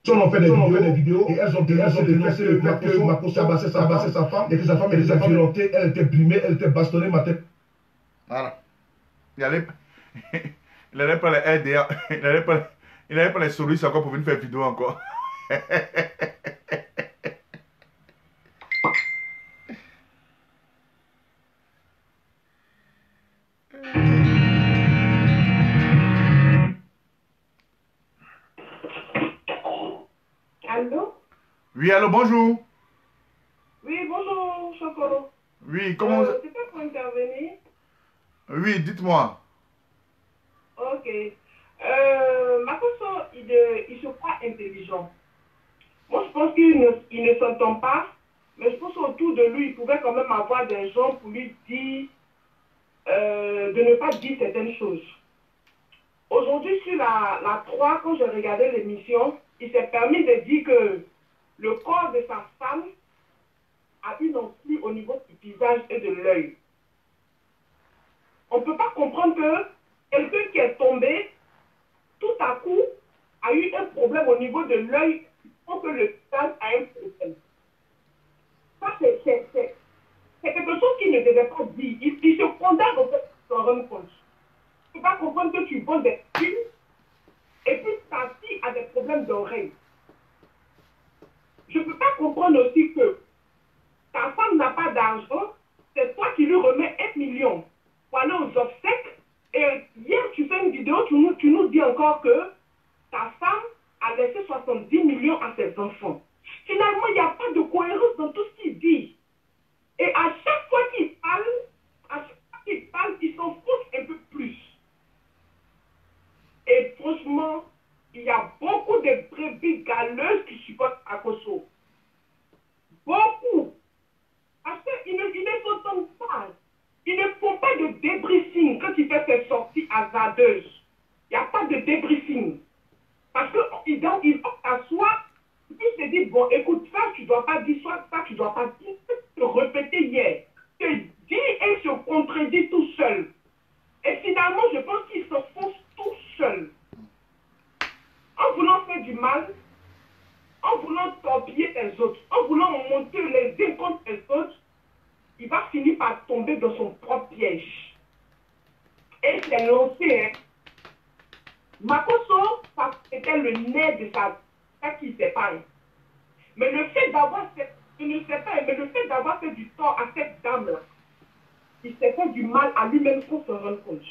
On fait des vidéos et elles ont dénoncé le fait que Makoso a bassé sa femme et que sa femme était violentée, elle était brimée, elle était bastonnée, ma tête. Voilà. Il allait pas les aider. Il allait pas les souris encore pour venir faire vidéo encore. Allô? Oui, allô, bonjour. Oui, bonjour, Choco. Oui, comment vous... C'est pas pour intervenir? Oui, dites-moi. Makoso, il se croit intelligent. Moi, je pense qu'il ne s'entend pas, mais je pense qu'autour de lui, il pouvait quand même avoir des gens pour lui dire de ne pas dire certaines choses. Aujourd'hui, sur la 3, quand j'ai regardé l'émission, il s'est permis de dire que le corps de sa femme a une enflure au niveau du visage et de l'œil. On ne peut pas comprendre que quelqu'un qui est tombé, tout à coup, a eu un problème au niveau de l'œil, pour que le visage a un problème. Ça, c'est quelque chose qu'il ne devait pas dire. Il se condamne au fait de s'en rendre compte. Tu ne peux pas comprendre que tu vends des films et puis ta fille a des problèmes d'oreille. Je ne peux pas comprendre aussi que ta femme n'a pas d'argent, c'est toi qui lui remets 1 million pour aller aux obsèques. Et hier, tu fais une vidéo, tu nous dis encore que ta femme a laissé 70 millions à ses enfants. Finalement, il n'y a pas de cohérence dans tout ce qu'il dit. Et à chaque fois qu'il parle, il s'en fout un peu plus. Et franchement, il y a beaucoup de brebis galeuses qui supportent Makoso. Beaucoup. Parce qu'ils ne s'entendent pas. Ils ne font pas de débriefing quand il fait ses sorties hasardeuses. Il n'y a pas de débriefing. Parce qu'il offre à soi, il se dit, bon, écoute, ça, tu ne dois pas dire, soit ça, tu ne dois pas dire. Te répéter hier. Te dit et se contredit tout seul. Et finalement, je pense qu'il s'enfonce tout seul. En voulant faire du mal, en voulant torpiller les autres, en voulant monter les uns contre les autres, il va finir par tomber dans son propre piège. Et c'est lancé, hein. Makoso, c'était le nez de sa qui sépare. Mais le fait d'avoir fait du tort à cette dame-là, il s'est fait du mal à lui-même sans se rendre compte.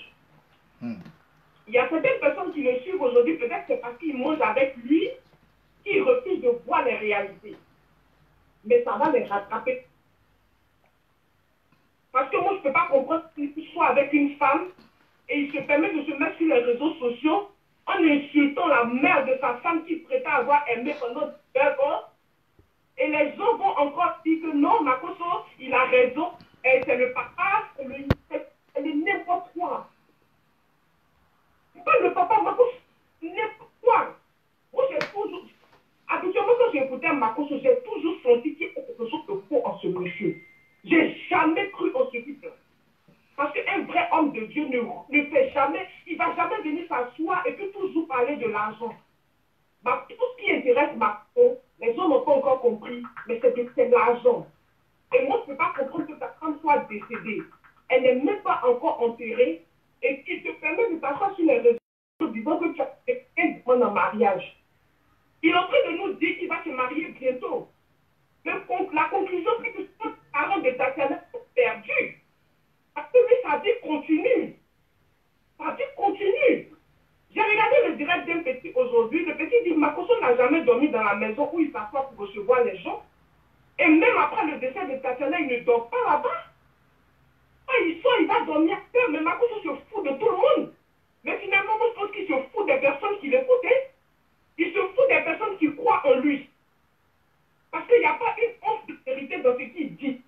Il y a certaines personnes qui le suivent aujourd'hui, peut-être c'est parce qu'ils mangent avec lui, qu'ils refusent de voir les réalités. Mais ça va les rattraper. Parce que moi, je ne peux pas comprendre qu'il soit avec une femme et il se permet de se mettre sur les réseaux sociaux en insultant la mère de sa femme qui prétend avoir aimé pendant 2 ans. Et les gens vont encore dire que non, Makoso, il a raison, et c'est le papa, elle est n'importe quoi. C'est pas le papa, Makoso, n'importe quoi. Moi, j'ai toujours, habituellement, quand j'écoutais Makoso, j'ai toujours senti qu'il y a quelque chose de faux en ce monsieur. J'ai jamais cru en ce type-là. Parce qu'un vrai homme de Dieu ne fait jamais, il ne va jamais venir s'asseoir et puis toujours parler de l'argent. Bah, tout ce qui intéresse Makoso, les gens n'ont pas encore compris, mais c'est l'argent. Et moi, je ne peux pas comprendre que ta femme soit décédée. Elle n'est même pas encore enterrée et qu'il te permet de t'asseoir sur les réseaux disant que tu as fait un demande en mariage. Il est en train de nous dire qu'il va se marier bientôt. Mais la conclusion, c'est que tous les parents de Tatiana sont perdus. Parce que lui, sa vie continue. Sa vie continue. J'ai regardé le direct d'un petit aujourd'hui. Le petit dit, Makoso n'a jamais dormi dans la maison où il s'assoit pour recevoir les gens. Et même après le décès de Tatiana, il ne dort pas là-bas. Il sort, il va dormir à terre, mais Makoso se fout de tout le monde. Mais finalement, moi, je pense qu'il se fout des personnes qui l'écoutent. Il se fout des personnes qui croient en lui. Parce qu'il n'y a pas une once de vérité dans ce qu'il dit.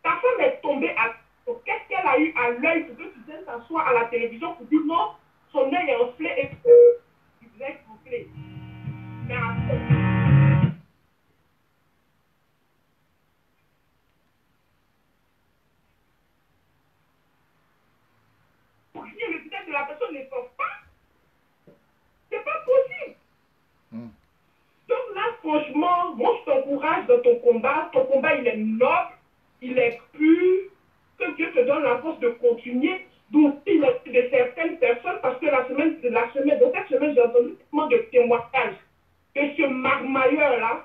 Ta femme est tombée à... Qu'est-ce qu'elle a eu à l'œil pour que tu viennes t'asseoir à la télévision pour dire non, son œil est enflé et tu voulais gonfler. Mais après... Le visage de la personne ne sort pas. C'est pas possible. Donc là, franchement, moi je t'encourage dans ton combat. Ton combat, il est noble, il est pur. Que Dieu te donne la force de continuer, d'ouvrir l'esprit de certaines personnes, parce que dans cette semaine, j'ai entendu tellement de témoignages de ce marmailleur-là,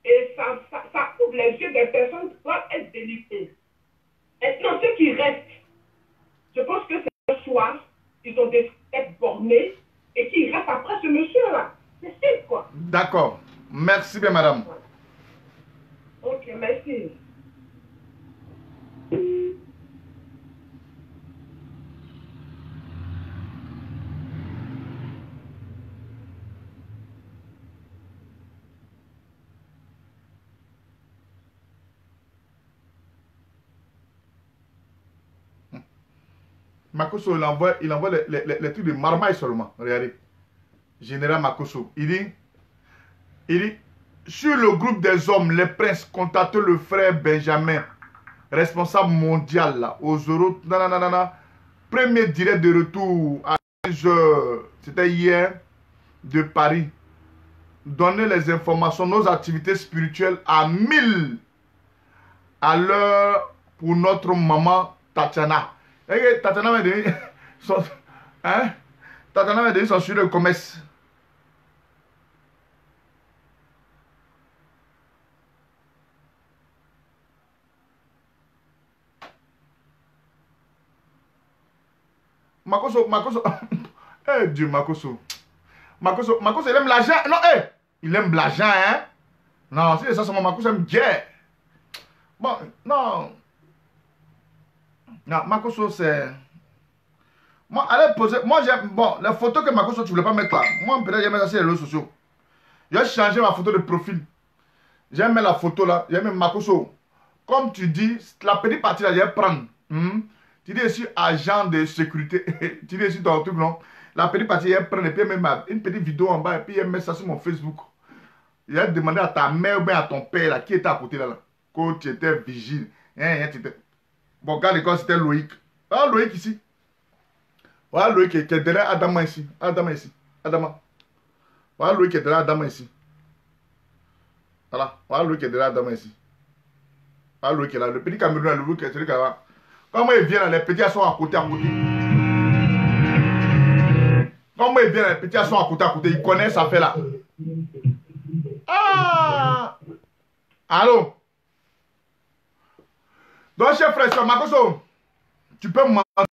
et ça ouvre les yeux des personnes qui doivent être délivrées. Maintenant, ceux qui restent, je pense que c'est ce soir, ils ont des têtes bornées, et qui restent après ce monsieur-là. C'est simple, quoi. D'accord. Merci bien, madame. Ok, merci. Makoso, il envoie les trucs de marmaille seulement. Regardez. Général Makoso. Il dit, sur le groupe des hommes, les princes, contactez le frère Benjamin, responsable mondial, là, aux euros. Premier direct de retour à 15h, c'était hier, de Paris. Donnez les informations, nos activités spirituelles à 1000 à l'heure pour notre maman Tatiana. Tatiana m'a donné son, hein? Tatiana m'a donné son sujet de commerce. Makoso. Eh Dieu, Makoso, il aime l'argent. Non, il aime l'argent, hein. Non, si c'est ça, mon Makoso aime guerre. Bon, non. Non, Makoso, c'est... Moi, allez poser... Moi, j'aime... Bon, la photo que Makoso, tu voulais pas mettre là. Moi, peut-être, j'aime mettre ça sur les réseaux sociaux. J'ai changé ma photo de profil. J'aime mettre la photo là. J'aime mettre Makoso. Comme tu dis, la petite partie là, je vais prendre. Tu dis ici, agent de sécurité. Tu dis ici, ton truc, non? La petite partie, elle prend et puis elle met une petite vidéo en bas et puis elle met ça sur mon Facebook. Il a demandé à ta mère ou bien à ton père là, qui était à côté là. Quand tu étais vigile. Bon, regarde quand c'était Loïc. Ah, Loïc ici. Voilà Loïc qui est derrière Adama ici. Adama. Voilà Loïc qui est derrière Adama ici. Voilà Loïc qui est derrière Adama ici. Voilà Loïc qui est là. Le petit Camerounais, le Loïc qui est celui qui est là. Comment il vient là, les petits sont à côté. Comment il vient là, les petits sont à côté. Il connaît ça fait là. Ah! Allô? Donc, chef frère, Makoso, tu peux me mentir.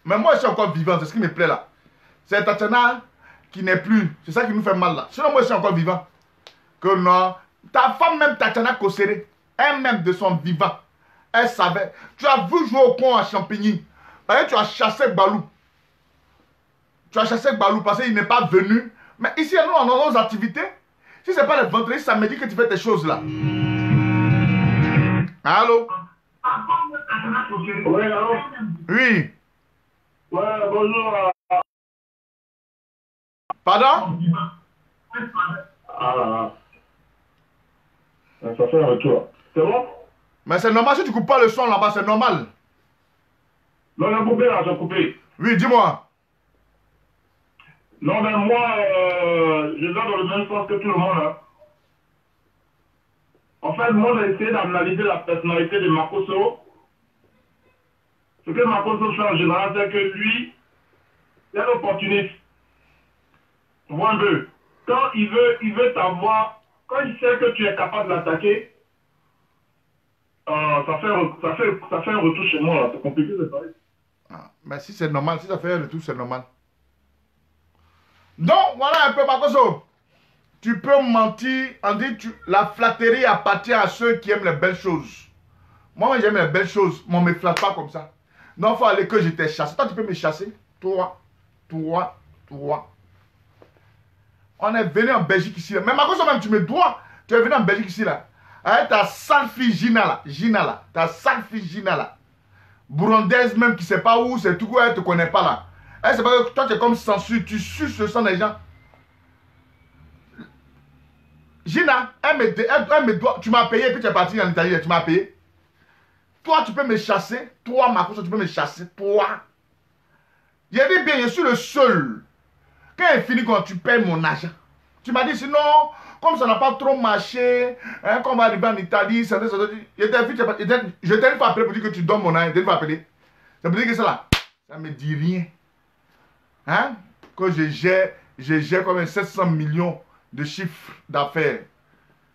Mais moi, je suis encore vivant, c'est ce qui me plaît là. C'est Tatiana qui n'est plus. C'est ça qui nous fait mal là. Sinon, moi, je suis encore vivant. Que non. Ta femme, même Tatiana Kosere, elle-même de son vivant, elle savait. Tu as vu jouer au pont à Champigny. Tu as chassé Balou. Parce qu'il n'est pas venu. Mais ici, nous, on a nos activités. Si ce n'est pas le vendredi, samedi que tu fais tes choses là. Allô? Oui, allô? Oui. Ouais, bonjour. Pardon? Ah. Ça fait un retour. C'est bon? Mais c'est normal si tu coupes pas le son là-bas, c'est normal. Non, j'ai coupé là, j'ai coupé. Oui, dis-moi. Non, mais moi, je vais dans le même sens que tout le monde. Hein. En fait, moi, j'ai essayé d'analyser la personnalité de Makoso. Ce que Makoso fait en général, c'est que lui, il est un opportuniste. Tu vois un peu. Quand il veut t'avoir, quand il sait que tu es capable de l'attaquer, ça fait un retour chez moi. C'est compliqué de parler. Ah, mais si c'est normal, si ça fait un retour, c'est normal. Donc, voilà un peu, Makoso. Tu peux mentir, on dit la flatterie appartient à ceux qui aiment les belles choses. Moi, j'aime les belles choses, mais on ne me flatte pas comme ça. Non, il faut aller que je te chasse. Toi, tu peux me chasser. Toi. On est venu en Belgique ici. Là. Mais Makoso, même, tu me dois. Tu es venu en Belgique ici, là. Avec ta sale fille Gina, là. Ta sale fille Gina, là. Burundaise, même, qui ne sait pas où, c'est tout, elle ne te connaît pas, là. Elle sait pas que toi, tu es comme censure. Tu suces le sang des gens. Gina, elle me doit. Tu m'as payé, puis tu es parti en Italie, tu m'as payé. Toi, tu peux me chasser. Toi, Makoso, tu peux me chasser. Toi. J'ai dit bien, je suis le seul. Quand il finit, quand tu payes mon argent, tu m'as dit sinon, comme ça n'a pas trop marché, hein, quand on va arriver en Italie, je t'ai fait appeler pour dire que tu donnes mon argent. Je t'ai fait appeler. Ça veut dire que ça là, ça me dit rien. Hein? Que je gère comme 700 millions de chiffres d'affaires.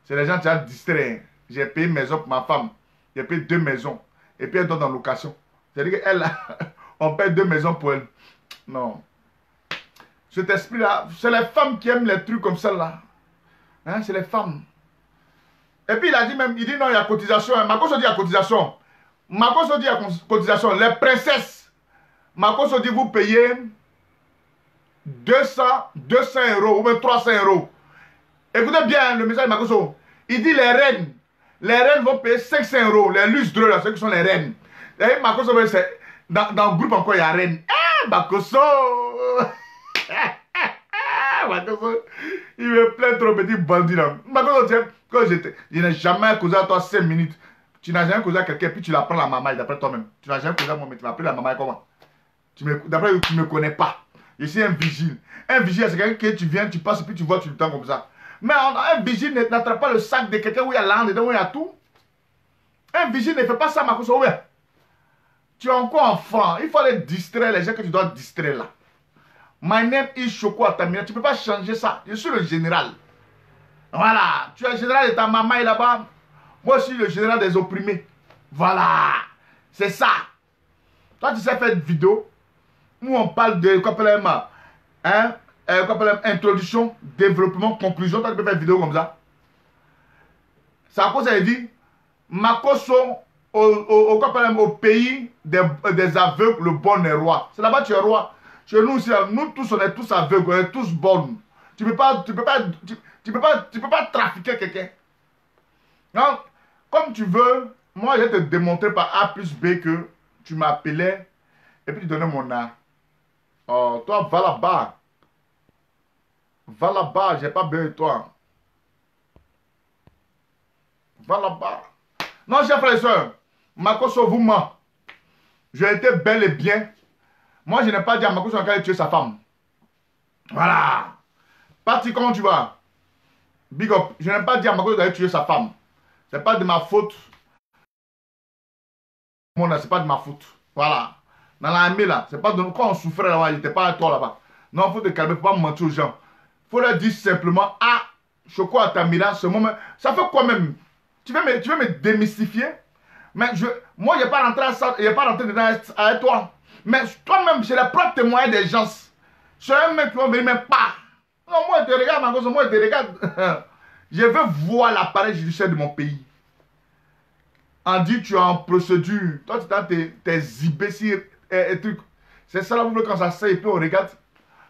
C'est les gens qui ont distrait. J'ai payé une maison pour ma femme. J'ai payé 2 maisons. Et puis elle donne en location. C'est-à-dire qu'elle, on paye 2 maisons pour elle. Non. Cet esprit-là, c'est les femmes qui aiment les trucs comme ça là. Hein, c'est les femmes. Et puis il a dit même, il dit non, il y a cotisation. Makoso dit il y a cotisation. Makoso dit il y a cotisation. Les princesses. Makoso dit vous payez 200 euros ou même 300 euros. Écoutez bien le message de Makoso. Il dit les reines vont payer 500 euros. Les lustreux là, ceux qui sont les reines. Et Makoso, Dans le groupe encore, il y a Reine. Ah, Makoso. Makoso. Il me plaît trop, petit bandit là. Makoso, tiens, quand je n'ai jamais causé à toi 5 minutes. Tu n'as jamais causé à quelqu'un, puis tu la prends la maman d'après toi-même. Tu n'as jamais causé à moi, mais tu m'as pris la maman comment? D'après, tu ne me connais pas. Je suis un vigile. Un vigile, c'est quelqu'un que tu viens, tu passes, puis tu vois, tu le tends comme ça. Mais un vigile n'attrape pas le sac de quelqu'un où il y a l'âne dedans, où il y a tout. Un vigile ne fait pas ça, Makoso. Ouais. Tu es encore enfant. Il faut aller distraire les gens que tu dois distraire là. My name is Shoko Atamina. Tu ne peux pas changer ça. Je suis le général. Voilà. Tu es le général de ta maman est là-bas. Moi, je suis le général des opprimés. Voilà. C'est ça. Toi, tu sais faire une vidéo où on parle de introduction, développement, conclusion. Toi, tu peux faire une vidéo comme ça. C'est à cause ça dit Makoso au pays des aveugles, le bon est roi. C'est là-bas tu es roi. Chez nous, nous tous, on est tous aveugles, on est tous bornes. Tu peux pas trafiquer quelqu'un. Non, comme tu veux, moi je vais te démontrer par A plus B que tu m'appelais et puis tu donnais mon A. Oh, toi, va là-bas. Va là-bas, j'ai pas besoin de toi. Va là-bas. Non, chers frères et sœurs, Makoso vous ment. J'ai été bel et bien. Moi, je n'ai pas dit à Makoso qu'il allait tuer sa femme. Voilà. Parti comment tu vas? Big up. Je n'ai pas dit à Makoso qu'il allait tuer sa femme. Ce n'est pas de ma faute. Ce n'est pas de ma faute. Voilà. Dans l'armée là, c'est pas de nous. Quand on souffrait là-bas, il n'était pas à toi là-bas. Non, il faut te calmer, il ne faut pas mentir aux gens. Il faut leur dire simplement, ah, Shoko Atamina, ce moment. Ça fait quoi même? Tu veux me démystifier? Mais moi, je n'ai pas rentré à ça, je n'ai pas rentré dedans avec toi. Mais toi-même, c'est le propre témoin des gens. C'est un mec qui va venir même pas. Non, moi, je te regarde, ma gosse, moi, je te regarde. Je veux voir l'appareil judiciaire de mon pays. On dit tu es en procédure. Toi, tu as tes imbéciles et trucs. C'est ça, là, vous voulez quand ça sait, et puis on regarde.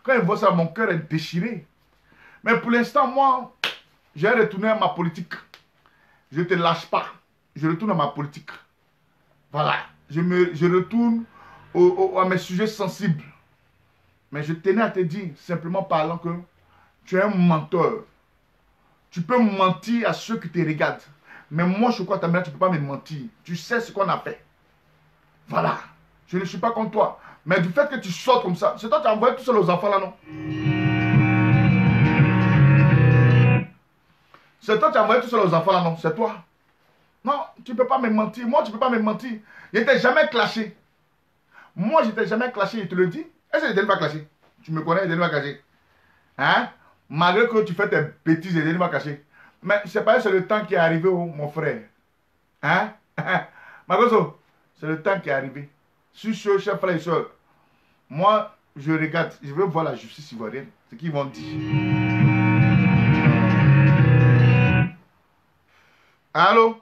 Quand il voit ça, mon cœur est déchiré. Mais pour l'instant, moi, j'ai retourné à ma politique. Je ne te lâche pas. Je retourne à ma politique. Voilà. Je retourne à mes sujets sensibles. Mais je tenais à te dire, simplement parlant, que tu es un menteur. Tu peux mentir à ceux qui te regardent. Mais moi, je crois que tu ne peux pas me mentir. Tu sais ce qu'on a fait. Voilà. Je ne suis pas contre toi. Mais du fait que tu sortes comme ça, c'est toi qui as envoyé tout seul aux enfants là, non? C'est toi qui as envoyé tout seul aux enfants là, non? C'est toi. Non, tu ne peux pas me mentir. Moi, tu ne peux pas me mentir. Je n'étais jamais clashé. Moi, je n'étais jamais clashé, je te le dis. Est-ce que je n'étais pas clashé? Tu me connais, je n'étais pas clashé. Hein? Malgré que tu fais tes bêtises, je n'étais pas caché. Mais c'est pas c'est le temps qui est arrivé, oh, mon frère. Hein? Magoso, c'est le temps qui est arrivé. Sur ce, chers frères et sœurs, moi, je regarde, je veux voir la justice ivoirienne, ce qu'ils vont dire. Allô?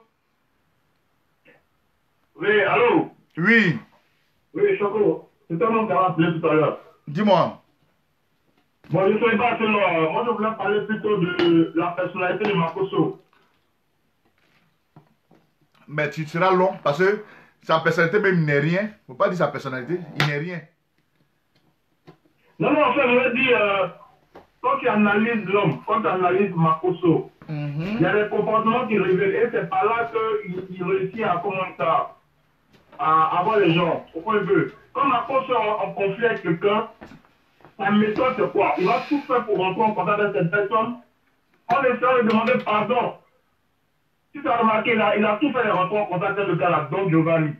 Oui, allô? Oui. Oui, Choco, c'est un nom qui a appelé tout à l'heure. Dis-moi. Bon, je ne sais pas selon. Moi, je voulais parler plutôt de la personnalité de Makoso. Mais tu seras long parce que sa personnalité même n'est rien. Il ne faut pas dire sa personnalité, il n'est rien. Non, en fait, je veux dire, quand tu analyses l'homme, quand tu analyses Makoso, il y a des comportements qui révèlent. Et c'est par là qu'il réussit à commencer à avoir les gens. Au point de vue. Quand Makoso est en conflit avec quelqu'un, sa méthode c'est quoi? Il va tout faire pour rentrer en contact avec cette personne en essayant de demander pardon. Si tu as remarqué, là, il a tout fait de rentrer en contact avec le gars là, Don Giovanni.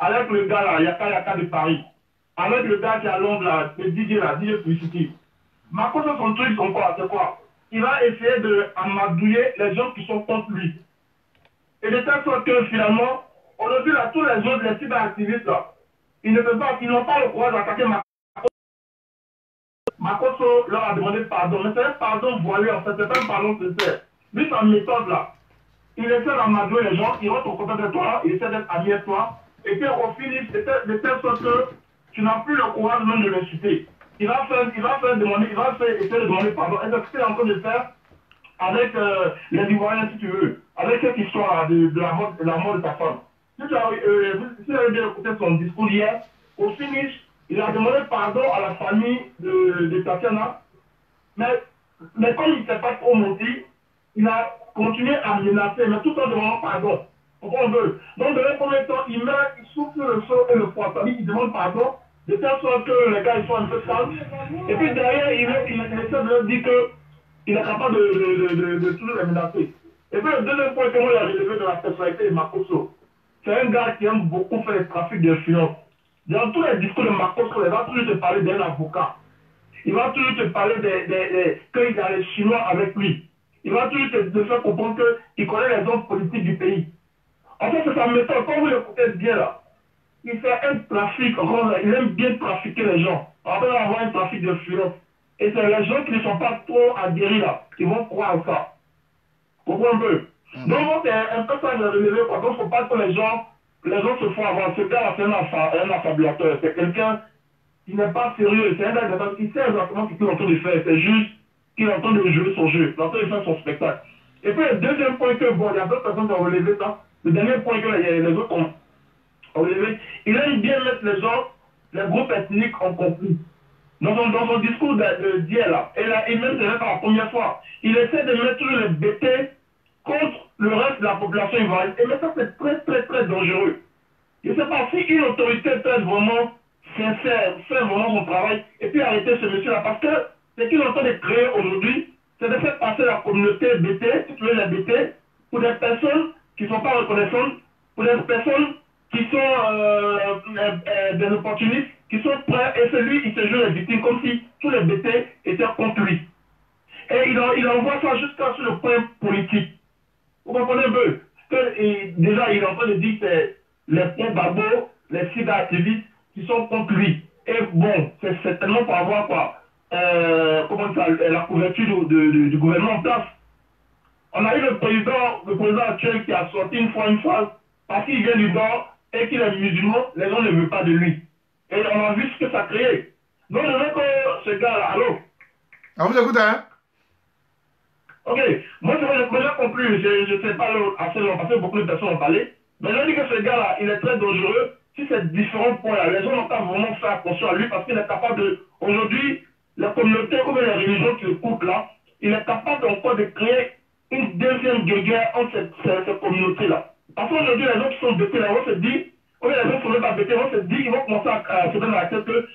Avec le gars là, Yaka de Paris. Avec le gars qui est à Londres là, le DJ là, DJ Publicity. Makoso, son truc, c'est quoi? Il va essayer d'amadouiller les gens qui sont contre lui. Et de telle sorte que finalement, aujourd'hui là, tous les autres, les cyberactivistes là, ils n'ont pas le courage d'attaquer Makoso. Makoso leur a demandé pardon, mais c'est un pardon voilé en fait, c'est pas un pardon sincère. Lui, sa méthode là, il essaie d'amadouer les gens, il rentre en contact avec toi, il essaie d'être ami avec toi, et puis au finish, de telle sorte que tu n'as plus le courage même de l'insulter. Il va essayer de demander pardon, et c'est ce qu'il est en train de faire avec les Ivoiriens si tu veux, avec cette histoire de la mort de ta femme. si tu as bien écouté son discours hier, au finish, il a demandé pardon à la famille de Tatiana, mais comme il ne s'est pas trop menti, il a continué à menacer, mais tout en demandant pardon. Pourquoi on veut? Donc, dans un premier temps, il souffle le feu et le froid. Il demande pardon, de telle sorte que les gars ils sont un peu calmes. Et puis derrière, il essaie de leur dire qu'il est capable de toujours les menacer. Et puis le deuxième point que moi j'ai relevé de la personnalité de Makosso, c'est un gars qui aime beaucoup faire le trafic d'influence. Dans tous les discours de Makosso, il va toujours te parler d'un avocat. Il va toujours te parler qu'il a les Chinois avec lui. Il va toujours te faire comprendre qu'il connaît les hommes politiques du pays. En fait, c'est sa méthode. Quand vous l'écoutez bien là, il fait un trafic, il aime bien trafiquer les gens. On va avoir un trafic d'influence. Et c'est les gens qui ne sont pas trop adhérés là, qui vont croire à ça. Vous comprenez un peu? Donc, c'est un peu ça que j'ai relevé. Donc, il ne faut pas que les gens se font avoir. Ce gars-là, c'est un affabulateur. C'est quelqu'un qui n'est pas sérieux. C'est un gars qui sait exactement ce qu'il est en train de faire. C'est juste qu'il est en train de jouer son jeu. Il est en train de faire son spectacle. Et puis, le deuxième point que, bon, il y a d'autres personnes qui ont relevé ça. Le dernier point que les autres ont relevé, il aime bien mettre les gens, les groupes ethniques en conflit. Dans son discours d'hier là, et même c'est pas la première fois, il essaie de mettre tous les BT contre le reste de la population ivoirienne. Et mais ça c'est très très très dangereux. Je ne sais pas si une autorité peut être vraiment sincère, faire vraiment son travail, et puis arrêter ce monsieur là, parce que ce qu'il est en train de créer aujourd'hui, c'est de faire passer la communauté BT, si tu veux les BT, pour des personnes qui ne sont pas reconnaissantes, pour des personnes qui sont des opportunistes, qui sont prêts, et c'est lui, il se joue les victimes comme si tous les BT étaient contre lui. Et il envoie ça jusqu'à sur le point politique. Vous comprenez un peu? Déjà, il est en train de dire que c'est les pro-babos, les cyber-activistes qui sont contre lui. Et bon, c'est certainement pour avoir quoi, la couverture du gouvernement en place. On a eu le président actuel qui a sorti une phrase, parce qu'il vient du Nord et qu'il est musulman, les gens ne veulent pas de lui. Et on a vu ce que ça a créé. Donc je veux que ce gars-là, allô? On vous écoute, hein? Ok, moi j'ai compris, je ne sais pas assez long, parce que beaucoup de personnes ont parlé, mais je dis que ce gars-là, il est très dangereux si ces différents points-là. Les gens n'ont pas vraiment fait attention à lui parce qu'il est capable de, aujourd'hui, la communauté ou les religions qui écoutent là, il est capable encore de créer une deuxième guerre entre cette communauté-là. Parce qu'aujourd'hui, les gens qui sont bêtés là, vont se dire, ou les gens qui ne sont pas bêtés, vont se dire, ils vont commencer à se donner dans la tête que,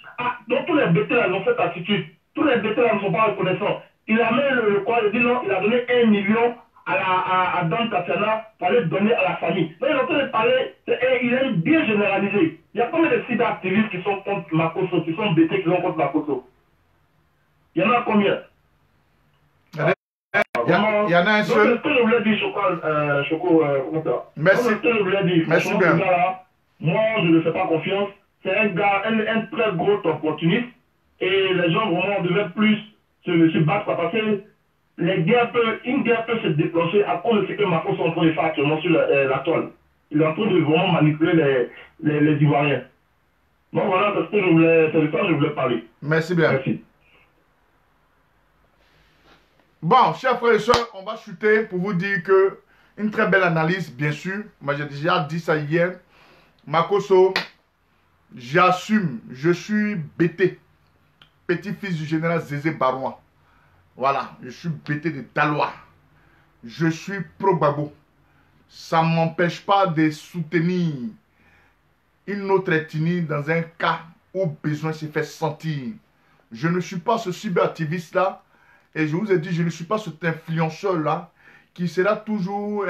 donc tous les bêtés là, ils ont cette attitude. Tous les bêtés là ne sont pas reconnaissants. Il a mis le quoi, il dit non, il a donné 1 million à Dan Tatiana pour aller donner à la famille. Mais il est en train de parler, il aime bien généraliser. Il y a combien de cyber-activistes qui sont contre Makosso, qui sont bêtés, qui sont contre Makosso? Il y en a combien? Il y en a un seul. C'est ce que je voulais dire, Choco, comment ça? Merci. C'est ce que je voulais dire. Merci bien. Là, moi, je ne fais pas confiance. C'est un gars, un très gros opportuniste. Et les gens, vraiment, devaient plus se battre parce que une guerre peut se déclencher à cause de ce que Macron est en train de faire actuellement sur la toile. Il est en train de vraiment manipuler les Ivoiriens. Donc voilà, c'est de ça que je voulais parler. Merci bien. Merci. Bon, chers frères et sœurs, on va chuter pour vous dire que une très belle analyse, bien sûr. Moi, j'ai déjà dit ça hier. Makosso, j'assume, je suis bêté. Petit-fils du général Zézé Baroua. Voilà, je suis bêté de Talois. Je suis pro-Gbagbo. Ça ne m'empêche pas de soutenir une autre ethnie dans un cas où besoin se fait sentir. Je ne suis pas ce cyberactiviste-là. Et je vous ai dit, je ne suis pas cet influenceur-là qui sera toujours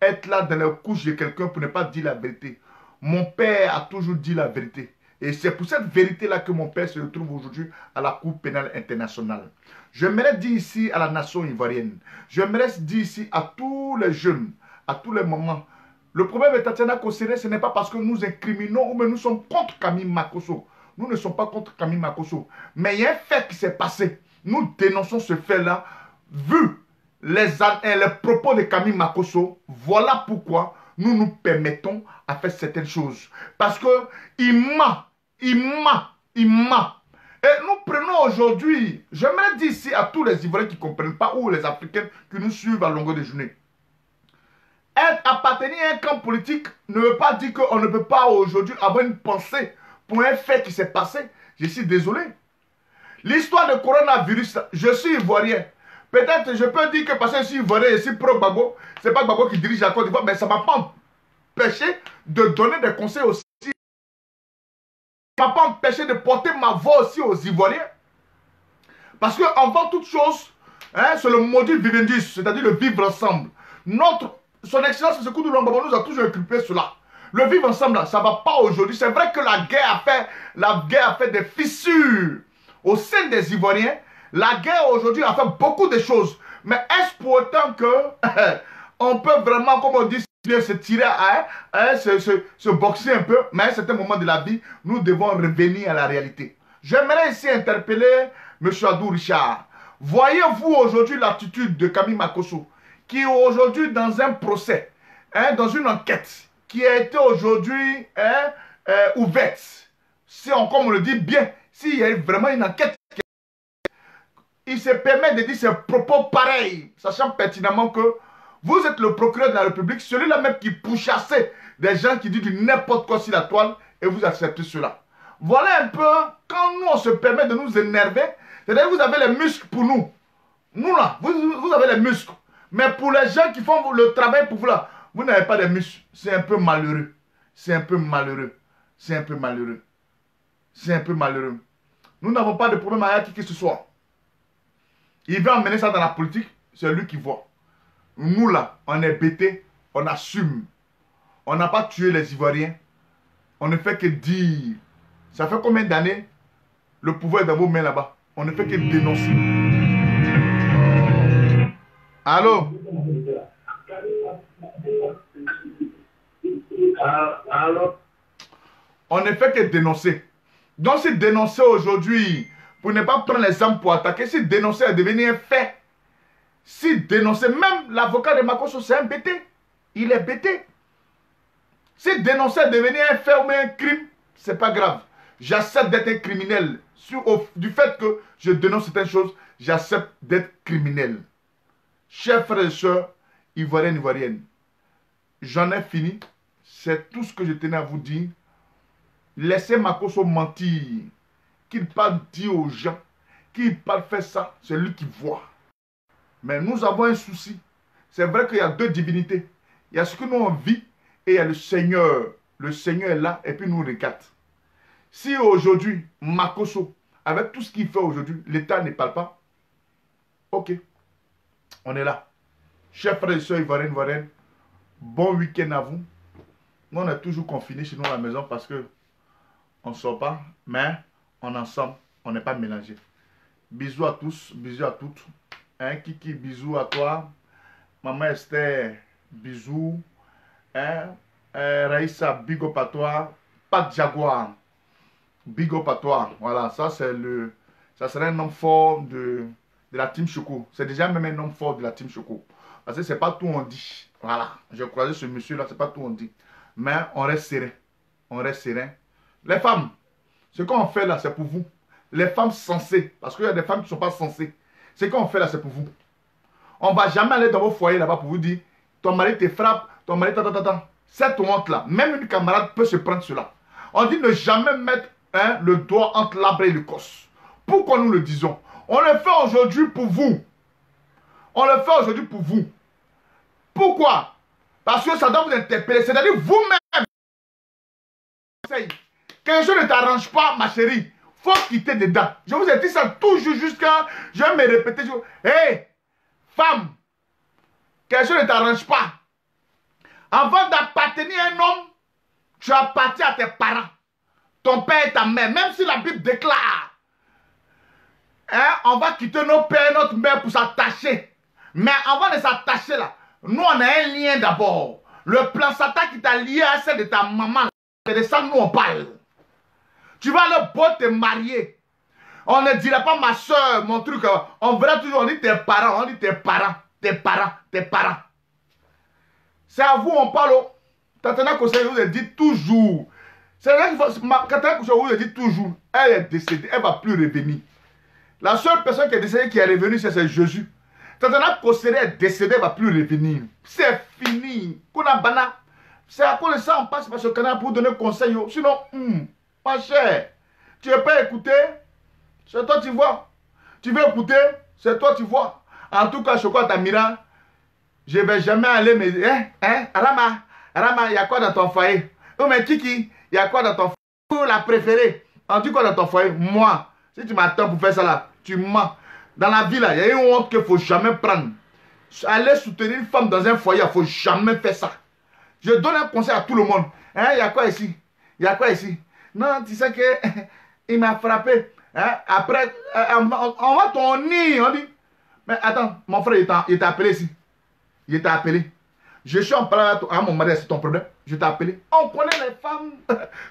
être là dans les couches de quelqu'un pour ne pas dire la vérité. Mon père a toujours dit la vérité. Et c'est pour cette vérité-là que mon père se retrouve aujourd'hui à la Cour pénale internationale. J'aimerais dire ici à la nation ivoirienne, j'aimerais dire ici à tous les jeunes, à tous les mamans, le problème de Tatiana Kossere, ce n'est pas parce que nous incriminons ou mais nous sommes contre Camille Makosso. Nous ne sommes pas contre Camille Makosso. Mais il y a un fait qui s'est passé. Nous dénonçons ce fait-là, vu les propos de Camille Makosso. Voilà pourquoi nous nous permettons à faire certaines choses. Parce que il m'a. Et nous prenons aujourd'hui, j'aimerais dire ici à tous les Ivoiriens qui ne comprennent pas, ou les Africains qui nous suivent à longueur de journée. Appartenir à un camp politique ne veut pas dire qu'on ne peut pas aujourd'hui avoir une pensée pour un fait qui s'est passé. Je suis désolé. L'histoire du coronavirus, je suis ivoirien. Peut-être je peux dire que parce que je suis ivoirien, je suis pro-Gbagbo, c'est pas Gbagbo qui dirige la Côte d'Ivoire, mais ça ne m'a pas empêché de donner des conseils aussi. Ça ne m'a pas empêché de porter ma voix aussi aux Ivoiriens. Parce qu'avant toute chose, hein, c'est le modus vivendi, c'est-à-dire le vivre ensemble. Son Excellence, M. Koudou Lwanga Gbagbo nous a toujours inculpé cela. Le vivre ensemble, là, ça ne va pas aujourd'hui. C'est vrai que la guerre a fait des fissures au sein des Ivoiriens. La guerre aujourd'hui a fait beaucoup de choses. Mais est-ce pour autant que on peut vraiment, comme on dit, se tirer se boxer un peu, mais à un certain moment de la vie, nous devons revenir à la réalité. J'aimerais ici interpeller M. Adou Richard. Voyez-vous aujourd'hui l'attitude de Camille Makosso, qui est aujourd'hui dans un procès, hein, dans une enquête, qui a été aujourd'hui ouverte. Si on, comme on le dit bien, s'il y a vraiment une enquête, il se permet de dire ses propos pareils, sachant pertinemment que vous êtes le procureur de la République, celui-là même qui pourchassait des gens qui disent n'importe quoi sur la toile, et vous acceptez cela. Voilà un peu, quand nous on se permet de nous énerver, c'est-à-dire que vous avez les muscles pour nous. Nous là, vous avez les muscles. Mais pour les gens qui font le travail pour vous là, vous n'avez pas de muscles. C'est un peu malheureux. C'est un peu malheureux. C'est un peu malheureux. C'est un peu malheureux. Nous n'avons pas de problème avec qui que ce soit. Il veut emmener ça dans la politique, c'est lui qui voit. Nous là, on est bêtés, on assume. On n'a pas tué les Ivoiriens. On ne fait que dire. Ça fait combien d'années le pouvoir est dans vos mains là-bas? On ne fait que dénoncer. Allô? On ne fait que dénoncer. Donc si dénoncer aujourd'hui, pour ne pas prendre les armes pour attaquer, si dénoncer est devenu un fait, si dénoncer, même l'avocat de Makosso, c'est un bêté. Il est bêté. Si dénoncer est devenu un fait ou un crime, c'est pas grave. J'accepte d'être un criminel. Du fait que je dénonce certaines choses, j'accepte d'être criminel. Chers frères et sœurs, ivoiriennes, ivoiriennes, j'en ai fini. C'est tout ce que je tenais à vous dire. Laissez Makosso mentir. Qu'il parle dire aux gens. Qu'il parle faire ça, c'est lui qui voit. Mais nous avons un souci. C'est vrai qu'il y a deux divinités. Il y a ce que nous on vit et il y a le Seigneur. Le Seigneur est là et puis nous regarde. Si aujourd'hui, Makosso, avec tout ce qu'il fait aujourd'hui, l'État ne parle pas, ok, on est là. Chers frères et sœurs ivoiriennes, ivoiriennes, bon week-end à vous. Nous, on est toujours confinés chez nous à la maison parce que on ne sort pas, mais on est ensemble, on n'est pas mélangés. Bisous à tous, bisous à toutes. Hein, Kiki, bisous à toi. Maman Esther, bisous. Hein, Raïssa, big up à toi. Pat Jaguar, big up à toi. Voilà, ça serait un homme fort de la team Choco. C'est déjà même un homme fort de la team Choco. Parce que c'est pas tout on dit. Voilà, j'ai croisé ce monsieur là, c'est pas tout on dit. Mais on reste serein. On reste serein. Les femmes, ce qu'on fait là, c'est pour vous. Les femmes sensées, parce qu'il y a des femmes qui ne sont pas sensées. Ce qu'on fait là, c'est pour vous. On ne va jamais aller dans vos foyers là-bas pour vous dire, ton mari te frappe, ton mari ta. Cette honte là, même une camarade peut se prendre cela. On dit ne jamais mettre le doigt entre l'arbre et le cos. Pourquoi nous le disons? On le fait aujourd'hui pour vous. On le fait aujourd'hui pour vous. Pourquoi? Parce que ça doit vous interpeller. C'est-à-dire vous-même. Quelque chose ne t'arrange pas, ma chérie. Faut quitter dedans. Je vous ai dit ça toujours jusqu'à... Je vais me répéter. Hé, femme, quelque chose ne t'arrange pas. Avant d'appartenir à un homme, tu appartiens à tes parents. Ton père et ta mère. Même si la Bible déclare, on va quitter nos pères et notre mère pour s'attacher. Mais avant de s'attacher là, nous on a un lien d'abord. Le plan Satan qui t'a lié à celle de ta maman. C'est de ça que nous on parle. Tu vas aller beau te marier. On ne dirait pas ma soeur, mon truc. On verra toujours, on dit tes parents, on dit tes parents, tes parents, tes parents. C'est à vous, on parle. Tatana Kossé vous a dit toujours. C'est vrai que Tatana Kossé vous a dit toujours. Elle est décédée, elle ne va plus revenir. La seule personne qui est décédée, qui est revenue, c'est Jésus. Tantana Kosere est décédé, va plus revenir. C'est fini. Kuna Bana. C'est à cause de ça on passe par ce canal pour donner conseil. Sinon, ma chère, tu ne veux pas écouter, c'est toi tu vois. Tu veux écouter, c'est toi tu vois. En tout cas, Chocolat Tamira, je ne vais jamais aller me dire, Arama, il y a quoi dans ton foyer? Oh mais Kiki, il y a quoi dans ton foyer? Pour la préférée, en tout cas dans ton foyer, moi, si tu m'attends pour faire ça là, tu mens. Dans la vie là, il y a une honte qu'il ne faut jamais prendre. Aller soutenir une femme dans un foyer, il ne faut jamais faire ça. Je donne un conseil à tout le monde. Hein, il y a quoi ici? Il y a quoi ici? Non, tu sais que il m'a frappé. Hein? Après, on va ton nid. On dit, mais attends, mon frère, il t'a appelé ici. Il t'a appelé. Je suis en parlant à mon mari, c'est ton problème. Je t'ai appelé. On connaît les femmes.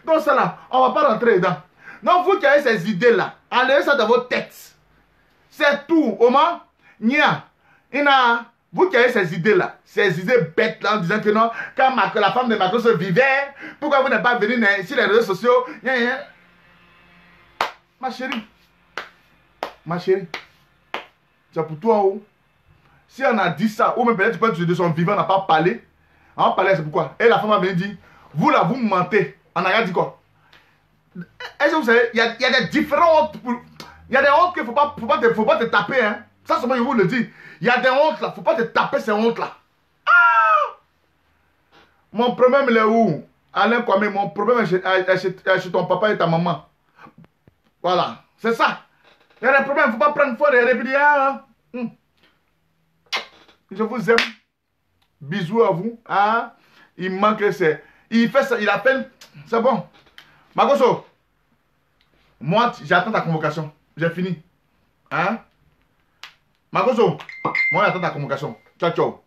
Donc ça là, on ne va pas rentrer dedans. Donc vous qui avez ces idées-là, enlevez ça dans votre tête. C'est tout. Oma, Nia, Ina. Vous qui avez ces idées-là, ces idées bêtes-là, en disant que non, quand la femme de Macron se vivait, pourquoi vous n'êtes pas venu sur les réseaux sociaux? Ma chérie, c'est pour toi. Oh. Si on a dit ça, ou même peut-être tu peux de son vivant, on n'a pas parlé. On va parler, c'est pourquoi. Et la femme a venu dire, vous là, vous mentez. On a dit quoi? Est-ce que vous savez, il y a des différentes hontes. Il y a des hontes qu'il ne faut pas te taper. Hein. Ça, c'est moi, je vous le dis. Il y a des hontes là, il ne faut pas te taper ces hontes là. Ah! Mon problème, il est où? Alain Kwame, mon problème est chez ton papa et ta maman. Voilà, c'est ça. Il y a des problèmes, il ne faut pas prendre fort et répéter. Je vous aime. Bisous à vous. Ah, il manque c'est. Il fait ça, il appelle. C'est bon. Makoso, moi, j'attends ta convocation. J'ai fini. Hein? Makoso, moi, j'attends ta convocation. Ciao, ciao.